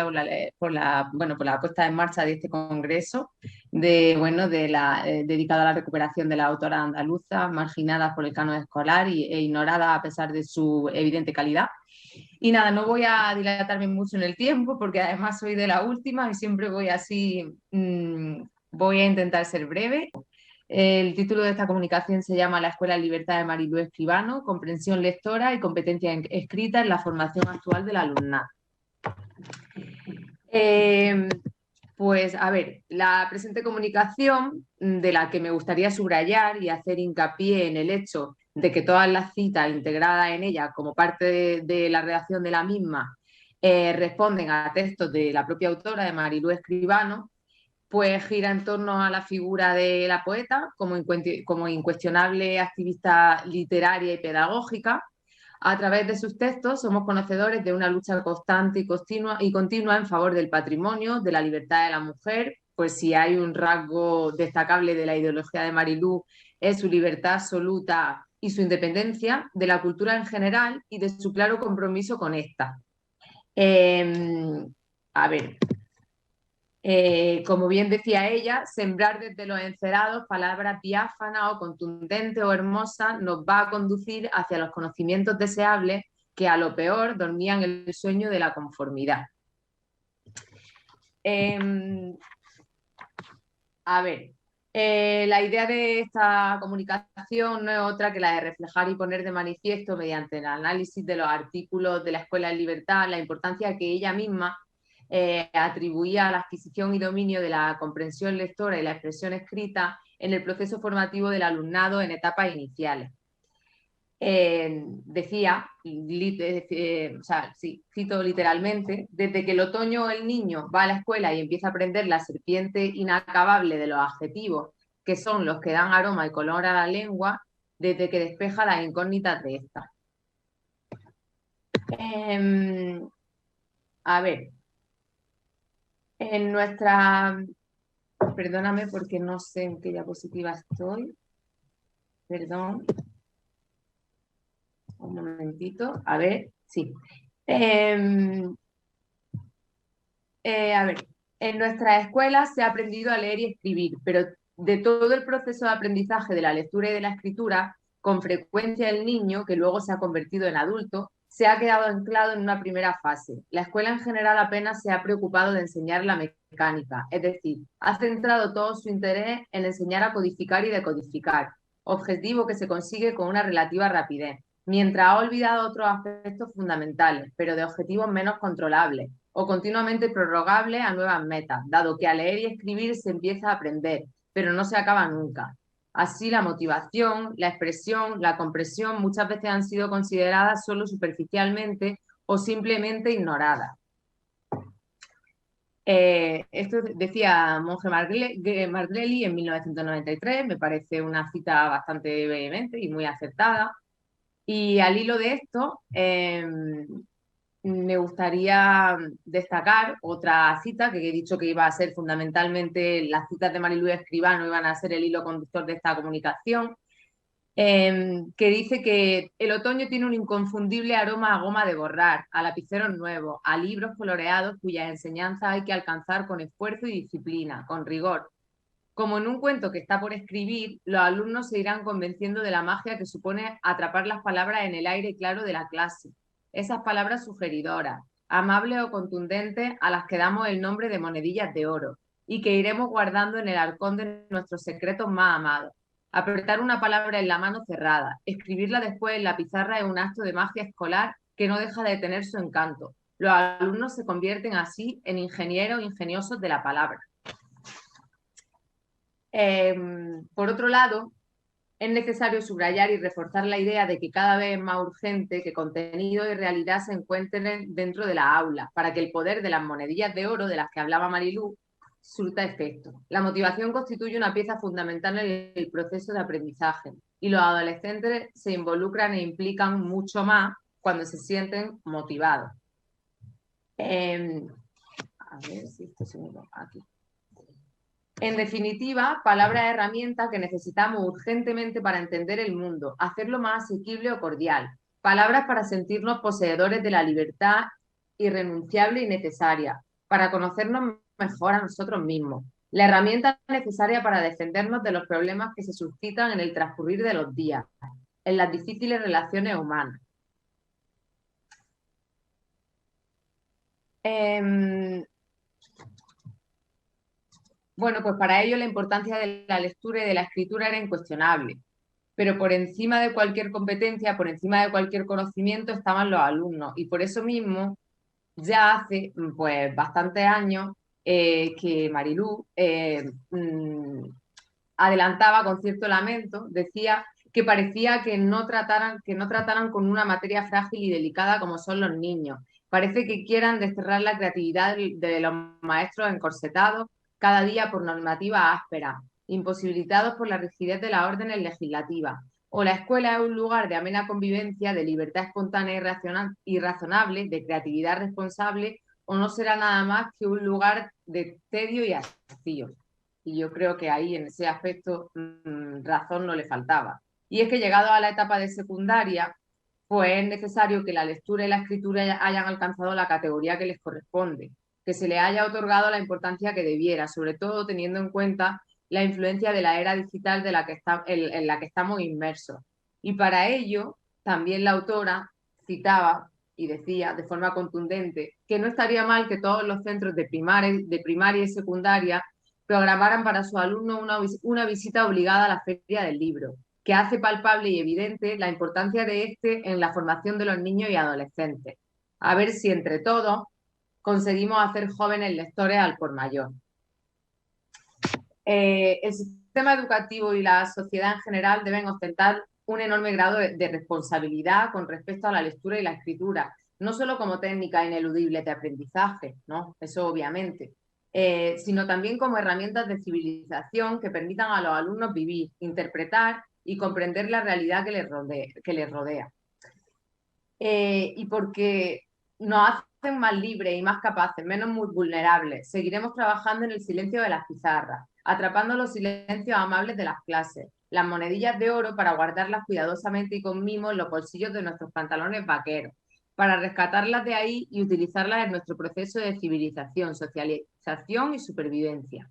la puesta en marcha de este congreso. dedicado a la recuperación de las autoras andaluzas, marginadas por el canon escolar e ignoradas a pesar de su evidente calidad. Y nada, no voy a dilatarme mucho en el tiempo porque además soy de la última y siempre voy así, voy a intentar ser breve. El título de esta comunicación se llama La Escuela en Libertad de Marilú Escribano, comprensión lectora y competencia escrita en la formación actual del alumnado. Pues a ver, la presente comunicación, de la que me gustaría subrayar y hacer hincapié en el hecho de que todas las citas integradas en ella como parte de la redacción de la misma responden a textos de la propia autora, de Marilú Escribano, pues gira en torno a la figura de la poeta como incuestionable activista literaria y pedagógica. A través de sus textos somos conocedores de una lucha constante y continua en favor del patrimonio, de la libertad de la mujer, pues si hay un rasgo destacable de la ideología de Marilú es su libertad absoluta y su independencia, de la cultura en general y de su claro compromiso con esta. Como bien decía ella, sembrar desde los encerados palabras diáfanas o contundentes o hermosas nos va a conducir hacia los conocimientos deseables que a lo peor dormían el sueño de la conformidad. La idea de esta comunicación no es otra que la de reflejar y poner de manifiesto mediante el análisis de los artículos de la Escuela en Libertad la importancia que ella misma atribuía a la adquisición y dominio de la comprensión lectora y la expresión escrita en el proceso formativo del alumnado en etapas iniciales. Decía, cito literalmente, desde que el otoño el niño va a la escuela y empieza a aprender la serpiente inacabable de los adjetivos, que son los que dan aroma y color a la lengua, desde que despeja las incógnitas de esta. En nuestra... Perdóname porque no sé en qué diapositiva estoy. Perdón. Un momentito. A ver, sí. En nuestra escuela se ha aprendido a leer y escribir, pero de todo el proceso de aprendizaje de la lectura y de la escritura, con frecuencia el niño, que luego se ha convertido en adulto, se ha quedado anclado en una primera fase. La escuela en general apenas se ha preocupado de enseñar la mecánica, es decir, ha centrado todo su interés en enseñar a codificar y decodificar, objetivo que se consigue con una relativa rapidez, mientras ha olvidado otros aspectos fundamentales, pero de objetivos menos controlables o continuamente prorrogables a nuevas metas, dado que a leer y escribir se empieza a aprender, pero no se acaba nunca. Así, la motivación, la expresión, la comprensión muchas veces han sido consideradas solo superficialmente o simplemente ignoradas. Esto decía Monge Margreli en 1993, me parece una cita bastante vehemente y muy acertada. Y al hilo de esto, me gustaría destacar otra cita que he dicho que iba a ser fundamentalmente, las citas de Marilú Escribano iban a ser el hilo conductor de esta comunicación, que dice que el otoño tiene un inconfundible aroma a goma de borrar, a lapiceros nuevos, a libros coloreados cuyas enseñanzas hay que alcanzar con esfuerzo y disciplina, con rigor. Como en un cuento que está por escribir, los alumnos se irán convenciendo de la magia que supone atrapar las palabras en el aire claro de la clase. Esas palabras sugeridoras, amables o contundentes, a las que damos el nombre de monedillas de oro y que iremos guardando en el arcón de nuestros secretos más amados. Apretar una palabra en la mano cerrada, escribirla después en la pizarra es un acto de magia escolar que no deja de tener su encanto. Los alumnos se convierten así en ingenieros ingeniosos de la palabra. Por otro lado, es necesario subrayar y reforzar la idea de que cada vez es más urgente que contenido y realidad se encuentren dentro de la aula para que el poder de las monedillas de oro de las que hablaba Marilú surta efecto. La motivación constituye una pieza fundamental en el proceso de aprendizaje y los adolescentes se involucran e implican mucho más cuando se sienten motivados. A ver si esto se me va aquí. En definitiva, palabra herramienta que necesitamos urgentemente para entender el mundo, hacerlo más asequible o cordial. Palabras para sentirnos poseedores de la libertad irrenunciable y necesaria, para conocernos mejor a nosotros mismos. la herramienta necesaria para defendernos de los problemas que se suscitan en el transcurrir de los días, en las difíciles relaciones humanas. Bueno, pues para ello la importancia de la lectura y de la escritura era incuestionable, pero por encima de cualquier competencia, por encima de cualquier conocimiento estaban los alumnos, y por eso mismo ya hace pues bastantes años que Marilú adelantaba con cierto lamento, decía que parecía que no trataran con una materia frágil y delicada como son los niños. Parece que quieran desterrar la creatividad de los maestros encorsetados cada día por normativas ásperas, imposibilitados por la rigidez de las órdenes legislativas. O la escuela es un lugar de amena convivencia, de libertad espontánea y razonable, de creatividad responsable, o no será nada más que un lugar de tedio y hastío. Y yo creo que ahí, en ese aspecto, razón no le faltaba. Y es que llegado a la etapa de secundaria, pues es necesario que la lectura y la escritura hayan alcanzado la categoría que les corresponde, que se le haya otorgado la importancia que debiera, sobre todo teniendo en cuenta la influencia de la era digital en la que estamos inmersos. Y para ello, también la autora citaba y decía de forma contundente que no estaría mal que todos los centros de primaria y secundaria programaran para sus alumnos una visita obligada a la Feria del Libro, que hace palpable y evidente la importancia de este en la formación de los niños y adolescentes. A ver si entre todos conseguimos hacer jóvenes lectores al por mayor. El sistema educativo y la sociedad en general deben ostentar un enorme grado de responsabilidad con respecto a la lectura y la escritura, no solo como técnica ineludible de aprendizaje, ¿no? Eso obviamente, sino también como herramientas de civilización que permitan a los alumnos vivir, interpretar y comprender la realidad que les rodea. Y porque nos hacen más libres y más capaces, menos vulnerables, seguiremos trabajando en el silencio de las pizarras, atrapando los silencios amables de las clases, las monedillas de oro para guardarlas cuidadosamente y con mimo en los bolsillos de nuestros pantalones vaqueros, para rescatarlas de ahí y utilizarlas en nuestro proceso de civilización, socialización y supervivencia.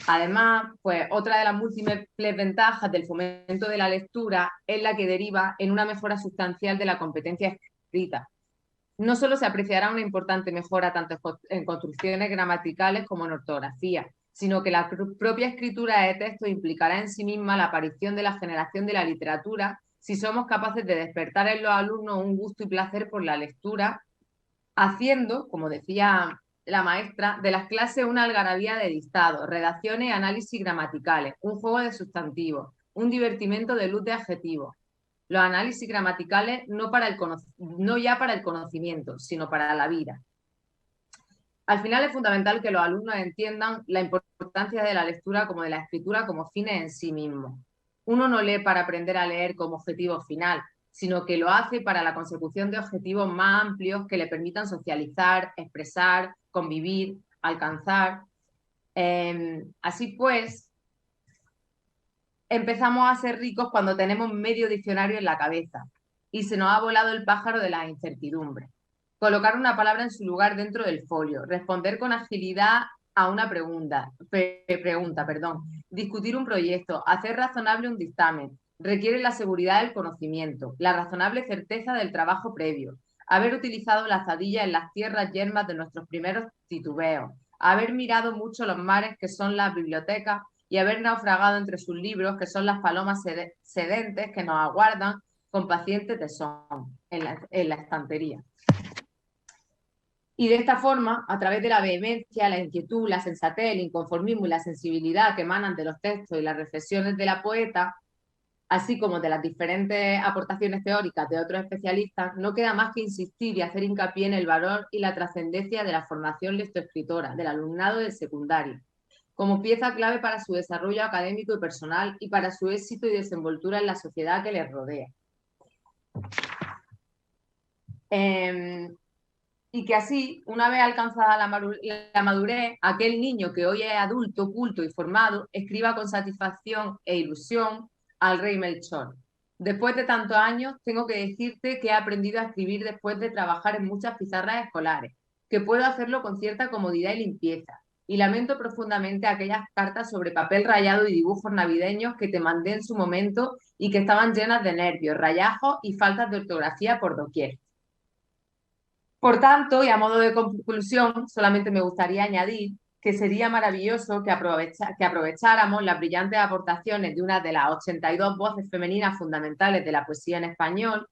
Además, pues otra de las múltiples ventajas del fomento de la lectura es la que deriva en una mejora sustancial de la competencia escrita. No solo se apreciará una importante mejora tanto en construcciones gramaticales como en ortografía, sino que la propia escritura de texto implicará en sí misma la aparición de la generación de la literatura si somos capaces de despertar en los alumnos un gusto y placer por la lectura, haciendo, como decía la maestra, de las clases una algarabía de dictados, redacciones y análisis gramaticales, un juego de sustantivos, un divertimento de luz de adjetivos. Los análisis gramaticales no ya para el conocimiento, sino para la vida. Al final es fundamental que los alumnos entiendan la importancia de la lectura como de la escritura como fines en sí mismos. Uno no lee para aprender a leer como objetivo final, sino que lo hace para la consecución de objetivos más amplios que le permitan socializar, expresar, convivir, alcanzar. Así pues, empezamos a ser ricos cuando tenemos medio diccionario en la cabeza y se nos ha volado el pájaro de la incertidumbre. Colocar una palabra en su lugar dentro del folio, responder con agilidad a una pregunta, discutir un proyecto, hacer razonable un dictamen, requiere la seguridad del conocimiento, la razonable certeza del trabajo previo, haber utilizado la azadilla en las tierras yermas de nuestros primeros titubeos, haber mirado mucho los mares que son las bibliotecas y haber naufragado entre sus libros que son las palomas sedentes que nos aguardan con paciente tesón en la estantería. Y de esta forma, a través de la vehemencia, la inquietud, la sensatez, el inconformismo y la sensibilidad que emanan de los textos y las reflexiones de la poeta, así como de las diferentes aportaciones teóricas de otros especialistas, no queda más que insistir y hacer hincapié en el valor y la trascendencia de la formación lectoescritora del alumnado del secundario, como pieza clave para su desarrollo académico y personal y para su éxito y desenvoltura en la sociedad que les rodea. Y que así, una vez alcanzada la madurez, aquel niño que hoy es adulto, culto y formado, escriba con satisfacción e ilusión al rey Melchor. Después de tantos años, tengo que decirte que he aprendido a escribir después de trabajar en muchas pizarras escolares, que puedo hacerlo con cierta comodidad y limpieza, y lamento profundamente aquellas cartas sobre papel rayado y dibujos navideños que te mandé en su momento y que estaban llenas de nervios, rayajos y faltas de ortografía por doquier. Por tanto, y a modo de conclusión, solamente me gustaría añadir que sería maravilloso que aprovecháramos las brillantes aportaciones de una de las 82 voces femeninas fundamentales de la poesía en español,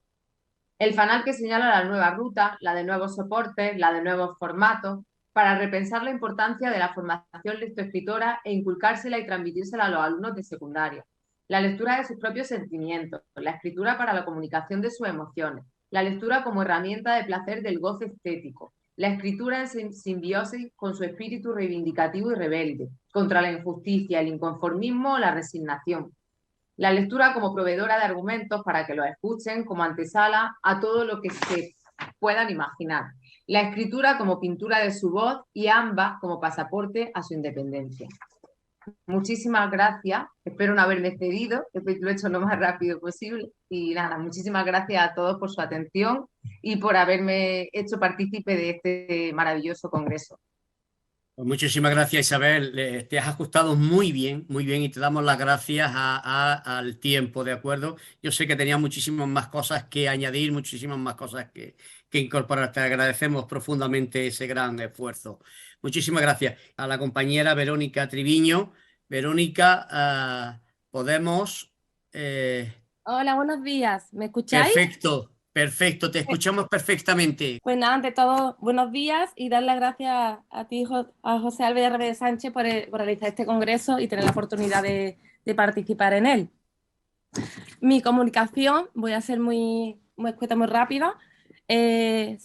el fanal que señala la nueva ruta, la de nuevos soportes, la de nuevos formatos, para repensar la importancia de la formación lectoescritora e inculcársela y transmitírsela a los alumnos de secundaria. La lectura de sus propios sentimientos, la escritura para la comunicación de sus emociones, la lectura como herramienta de placer del goce estético, la escritura en simbiosis con su espíritu reivindicativo y rebelde, contra la injusticia, el inconformismo o la resignación. La lectura como proveedora de argumentos para que los escuchen como antesala a todo lo que se puedan imaginar. La escritura como pintura de su voz y ambas como pasaporte a su independencia. Muchísimas gracias, espero no haberme excedido, lo he hecho lo más rápido posible y nada, muchísimas gracias a todos por su atención y por haberme hecho partícipe de este maravilloso congreso. Pues muchísimas gracias, Isabel. Te has ajustado muy bien, y te damos las gracias al tiempo, ¿de acuerdo? Yo sé que tenía muchísimas más cosas que añadir, muchísimas más cosas que incorporar. Te agradecemos profundamente ese gran esfuerzo. Muchísimas gracias a la compañera Verónica Triviño. Verónica, podemos... Hola, buenos días. ¿Me escucháis? Perfecto, te escuchamos perfectamente. Pues nada, ante todo, buenos días y dar las gracias a ti, a José Álvarez Reyes Sánchez, por realizar este congreso y tener la oportunidad de participar en él. Mi comunicación, voy a ser muy escueta, muy rápida,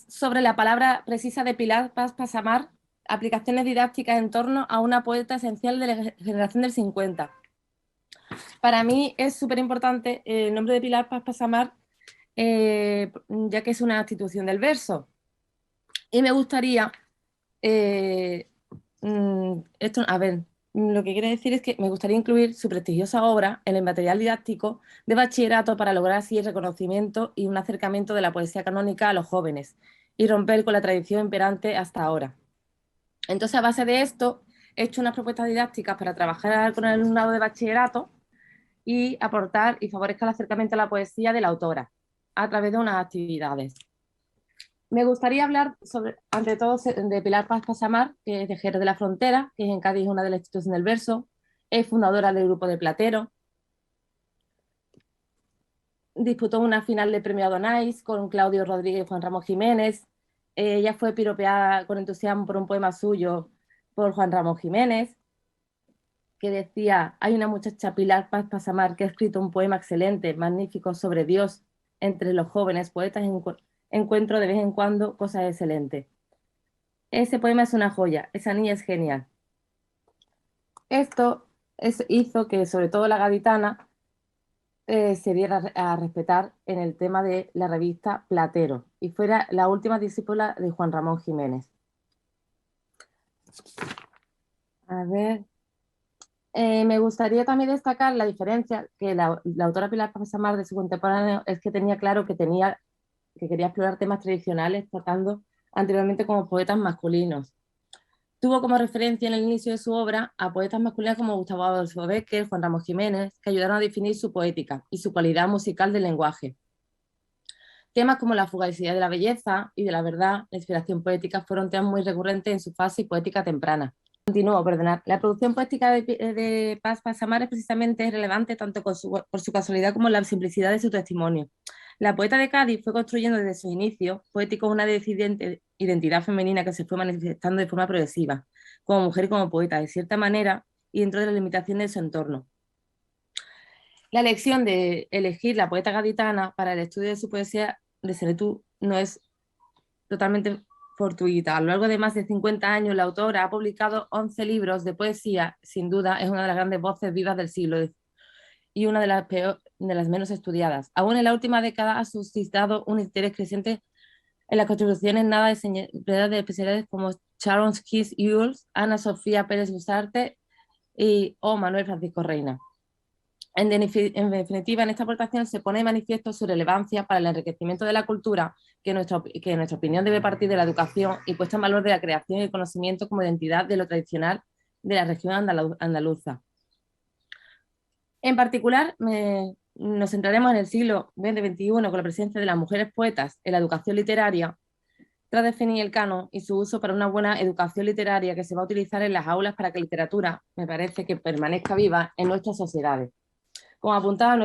sobre la palabra precisa de Pilar Paz Passamar, aplicaciones didácticas en torno a una poeta esencial de la generación del 50. Para mí es súper importante el nombre de Pilar Paz Passamar, ya que es una institución del verso. Y me gustaría, lo que quiere decir es que me gustaría incluir su prestigiosa obra en el material didáctico de bachillerato para lograr así el reconocimiento y un acercamiento de la poesía canónica a los jóvenes y romper con la tradición imperante hasta ahora. Entonces, a base de esto, he hecho unas propuestas didácticas para trabajar con el alumnado de bachillerato y aportar y favorezca el acercamiento a la poesía de la autora a través de unas actividades. Me gustaría hablar ante todo, de Pilar Paz Passamar, que es de Jerez de la Frontera, que es en Cádiz una de las instituciones del verso, es fundadora del grupo de Platero, disputó una final del premio Adonais con Claudio Rodríguez y Juan Ramón Jiménez. Ella fue piropeada con entusiasmo por un poema suyo por Juan Ramón Jiménez, que decía: hay una muchacha, Pilar Paz Passamar, que ha escrito un poema excelente, magnífico, sobre Dios entre los jóvenes poetas, encuentro de vez en cuando cosas excelentes. Ese poema es una joya, esa niña es genial. Esto hizo que sobre todo la gaditana se diera a respetar en el tema de la revista Platero y fuera la última discípula de Juan Ramón Jiménez. A ver, me gustaría también destacar la diferencia que la autora Pilar Paz Passamar de su contemporáneo es que tenía claro que quería explorar temas tradicionales, tratando anteriormente como poetas masculinos. Tuvo como referencia en el inicio de su obra a poetas masculinos como Gustavo Adolfo Bécquer, Juan Ramón Jiménez, que ayudaron a definir su poética y su cualidad musical del lenguaje. Temas como la fugacidad de la belleza y de la verdad, la inspiración poética, fueron temas muy recurrentes en su fase poética temprana. La producción poética de Paz Passamar es precisamente relevante tanto por su casualidad como la simplicidad de su testimonio. La poeta de Cádiz fue construyendo desde sus inicios poéticos una decidente identidad femenina que se fue manifestando de forma progresiva, como mujer y como poeta, de cierta manera, y dentro de las limitaciones de su entorno. La elección de elegir la poeta gaditana para el estudio de su poesía de Seretú no es totalmente fortuita. A lo largo de más de 50 años, la autora ha publicado 11 libros de poesía. Sin duda, es una de las grandes voces vivas del siglo y una de las menos estudiadas. Aún en la última década ha suscitado un interés creciente en las contribuciones nada de especialidades como Sharon Keys Ewells, Ana Sofía Pérez Busarte o Manuel Francisco Reina. En definitiva, en esta aportación se pone de manifiesto su relevancia para el enriquecimiento de la cultura, que en nuestra opinión debe partir de la educación y puesta en valor de la creación y el conocimiento como identidad de lo tradicional de la región andaluza. En particular, nos centraremos en el siglo XX-XXI con la presencia de las mujeres poetas en la educación literaria, tras definir el canon y su uso para una buena educación literaria que se va a utilizar en las aulas para que la literatura, me parece, que permanezca viva en nuestras sociedades. Como apuntaba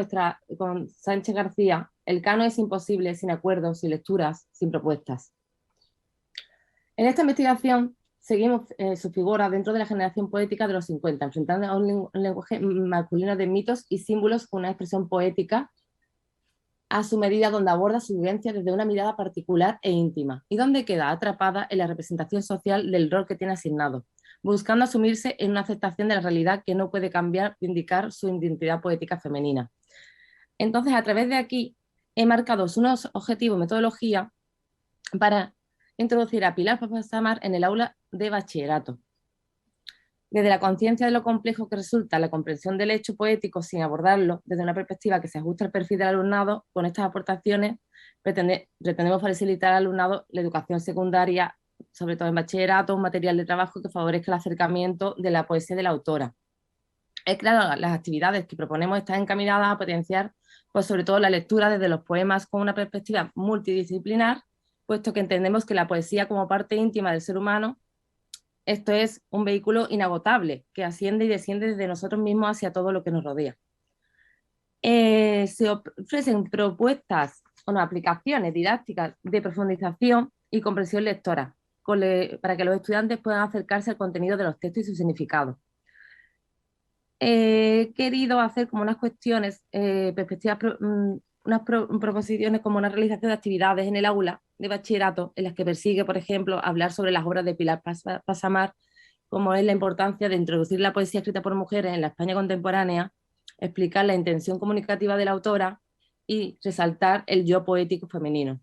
con Sánchez García, el canon es imposible sin acuerdos, sin lecturas, sin propuestas. En esta investigación seguimos su figura dentro de la generación poética de los 50, enfrentando a un lenguaje masculino de mitos y símbolos con una expresión poética a su medida, donde aborda su vivencia desde una mirada particular e íntima y donde queda atrapada en la representación social del rol que tiene asignado, buscando asumirse en una aceptación de la realidad que no puede cambiar de indicar su identidad poética femenina. Entonces, a través de aquí, he marcado unos objetivos, metodología, para introducir a Pilar Passamar en el aula de bachillerato. Desde la conciencia de lo complejo que resulta la comprensión del hecho poético sin abordarlo desde una perspectiva que se ajusta al perfil del alumnado, con estas aportaciones pretendemos facilitar al alumnado la educación secundaria, sobre todo en bachillerato, un material de trabajo que favorezca el acercamiento de la poesía de la autora. Es claro, las actividades que proponemos están encaminadas a potenciar, pues sobre todo la lectura desde los poemas con una perspectiva multidisciplinar, puesto que entendemos que la poesía como parte íntima del ser humano, esto es un vehículo inagotable que asciende y desciende desde nosotros mismos hacia todo lo que nos rodea. Se ofrecen propuestas, aplicaciones didácticas de profundización y comprensión lectora, para que los estudiantes puedan acercarse al contenido de los textos y su significado. He querido hacer como unas cuestiones, perspectivas, unas proposiciones como una realización de actividades en el aula de bachillerato en las que persigue, por ejemplo, hablar sobre las obras de Pilar Passamar, como es la importancia de introducir la poesía escrita por mujeres en la España contemporánea, explicar la intención comunicativa de la autora y resaltar el yo poético femenino.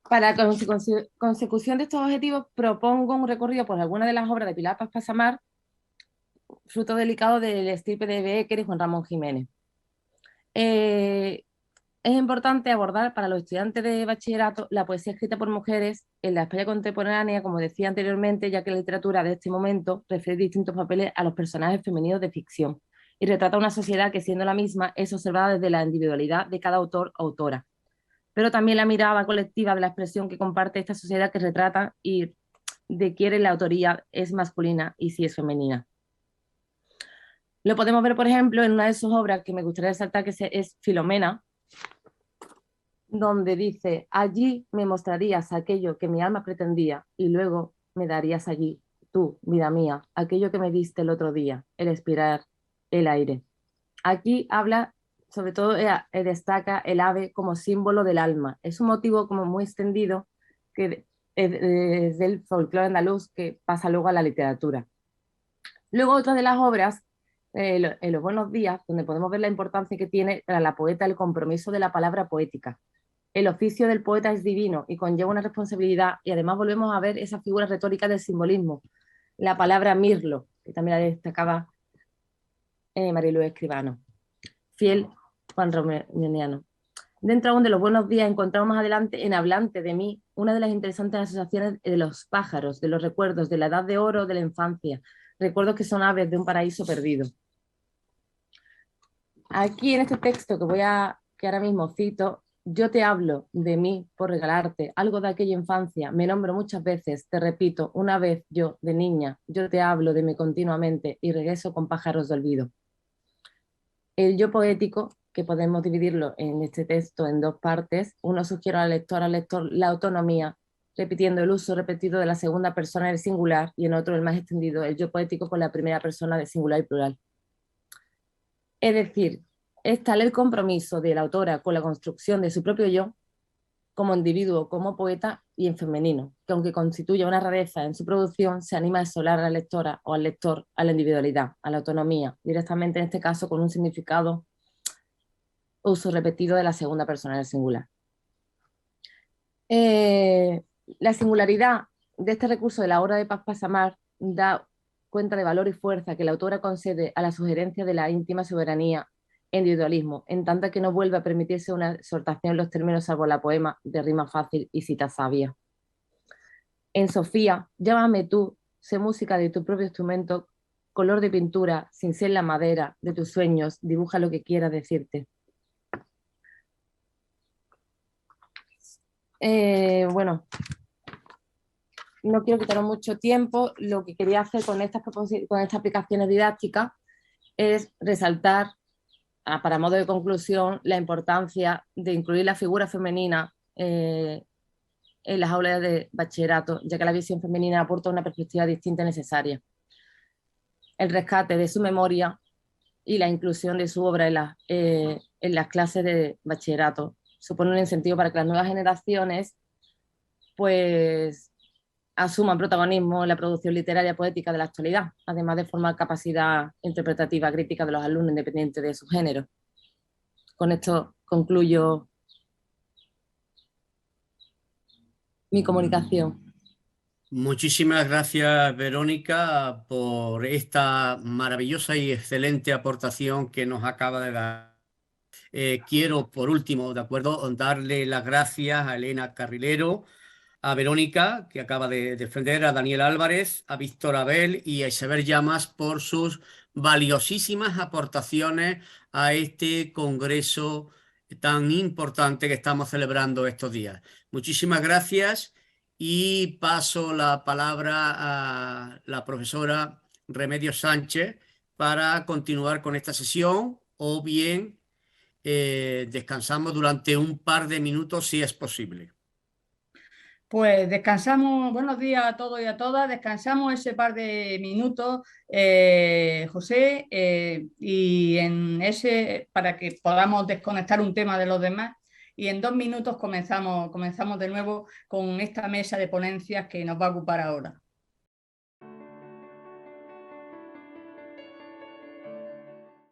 Para la consecución de estos objetivos propongo un recorrido por algunas de las obras de Pilar Passamar, fruto delicado del estirpe de Bécquer y Juan Ramón Jiménez. Es importante abordar para los estudiantes de bachillerato la poesía escrita por mujeres en la España contemporánea, como decía anteriormente, ya que la literatura de este momento refiere distintos papeles a los personajes femeninos de ficción y retrata una sociedad que, siendo la misma, es observada desde la individualidad de cada autor o autora, pero también la mirada colectiva de la expresión que comparte esta sociedad que retrata y de quién la autoría es masculina y si es femenina. Lo podemos ver, por ejemplo, en una de sus obras que me gustaría resaltar, que es Filomena, donde dice: allí me mostrarías aquello que mi alma pretendía y luego me darías allí, tú, vida mía, aquello que me diste el otro día, el expirar, el aire. Aquí habla, sobre todo destaca el ave como símbolo del alma. Es un motivo como muy extendido que es del folclore andaluz que pasa luego a la literatura. Luego otra de las obras, en Los buenos días, donde podemos ver la importancia que tiene para la poeta el compromiso de la palabra poética. El oficio del poeta es divino y conlleva una responsabilidad, y además volvemos a ver esa figura retórica del simbolismo, la palabra mirlo, que también la destacaba Mariluz Escribano, fiel Juan Romaniano. Dentro aún de Los buenos días encontramos más adelante en Hablante de mí una de las interesantes asociaciones de los pájaros, de los recuerdos, de la edad de oro de la infancia, recuerdos que son aves de un paraíso perdido. Aquí en este texto que ahora mismo cito: yo te hablo de mí por regalarte algo de aquella infancia, me nombro muchas veces, te repito, una vez yo, de niña, yo te hablo de mí continuamente y regreso con pájaros de olvido. El yo poético, que podemos dividirlo en este texto en dos partes, uno sugiere al lector la autonomía, repitiendo el uso repetido de la segunda persona del singular, y en otro, el más extendido, el yo poético con la primera persona de singular y plural. Es decir, es tal el compromiso de la autora con la construcción de su propio yo, como individuo, como poeta y en femenino, que aunque constituya una rareza en su producción, se anima a solar a la lectora o al lector a la individualidad, a la autonomía, directamente en este caso con un significado, uso repetido de la segunda persona del singular. La singularidad de este recurso de la obra de Paz Passamar da cuenta de valor y fuerza que la autora concede a la sugerencia de la íntima soberanía e individualismo, en tanto que no vuelve a permitirse una exhortación en los términos salvo la poema de rima fácil y cita sabia. En Sofía, llámame tú, sé música de tu propio instrumento, color de pintura, sin ser la madera de tus sueños, dibuja lo que quieras decirte. Bueno, no quiero quitaros mucho tiempo. Lo que quería hacer con estas aplicaciones didácticas es resaltar, para modo de conclusión, la importancia de incluir la figura femenina en las aulas de bachillerato, ya que la visión femenina aporta una perspectiva distinta y necesaria. El rescate de su memoria y la inclusión de su obra en las clases de bachillerato supone un incentivo para que las nuevas generaciones pues asuman protagonismo en la producción literaria poética de la actualidad, además de formar capacidad interpretativa crítica de los alumnos independiente de su género. Con esto concluyo mi comunicación. Muchísimas gracias, Verónica, por esta maravillosa y excelente aportación que nos acaba de dar. Quiero, por último, de acuerdo, darle las gracias a Elena Carrilero, a Verónica, que acaba de defender, a Daniel Álvarez, a Víctor Abel y a Isabel Llamas por sus valiosísimas aportaciones a este congreso tan importante que estamos celebrando estos días. Muchísimas gracias y paso la palabra a la profesora Remedios Sánchez para continuar con esta sesión, o bien descansamos durante un par de minutos si es posible. Pues descansamos, buenos días a todos y a todas, descansamos ese par de minutos, José, y para que podamos desconectar un tema de los demás, y en 2 minutos comenzamos de nuevo con esta mesa de ponencias que nos va a ocupar ahora.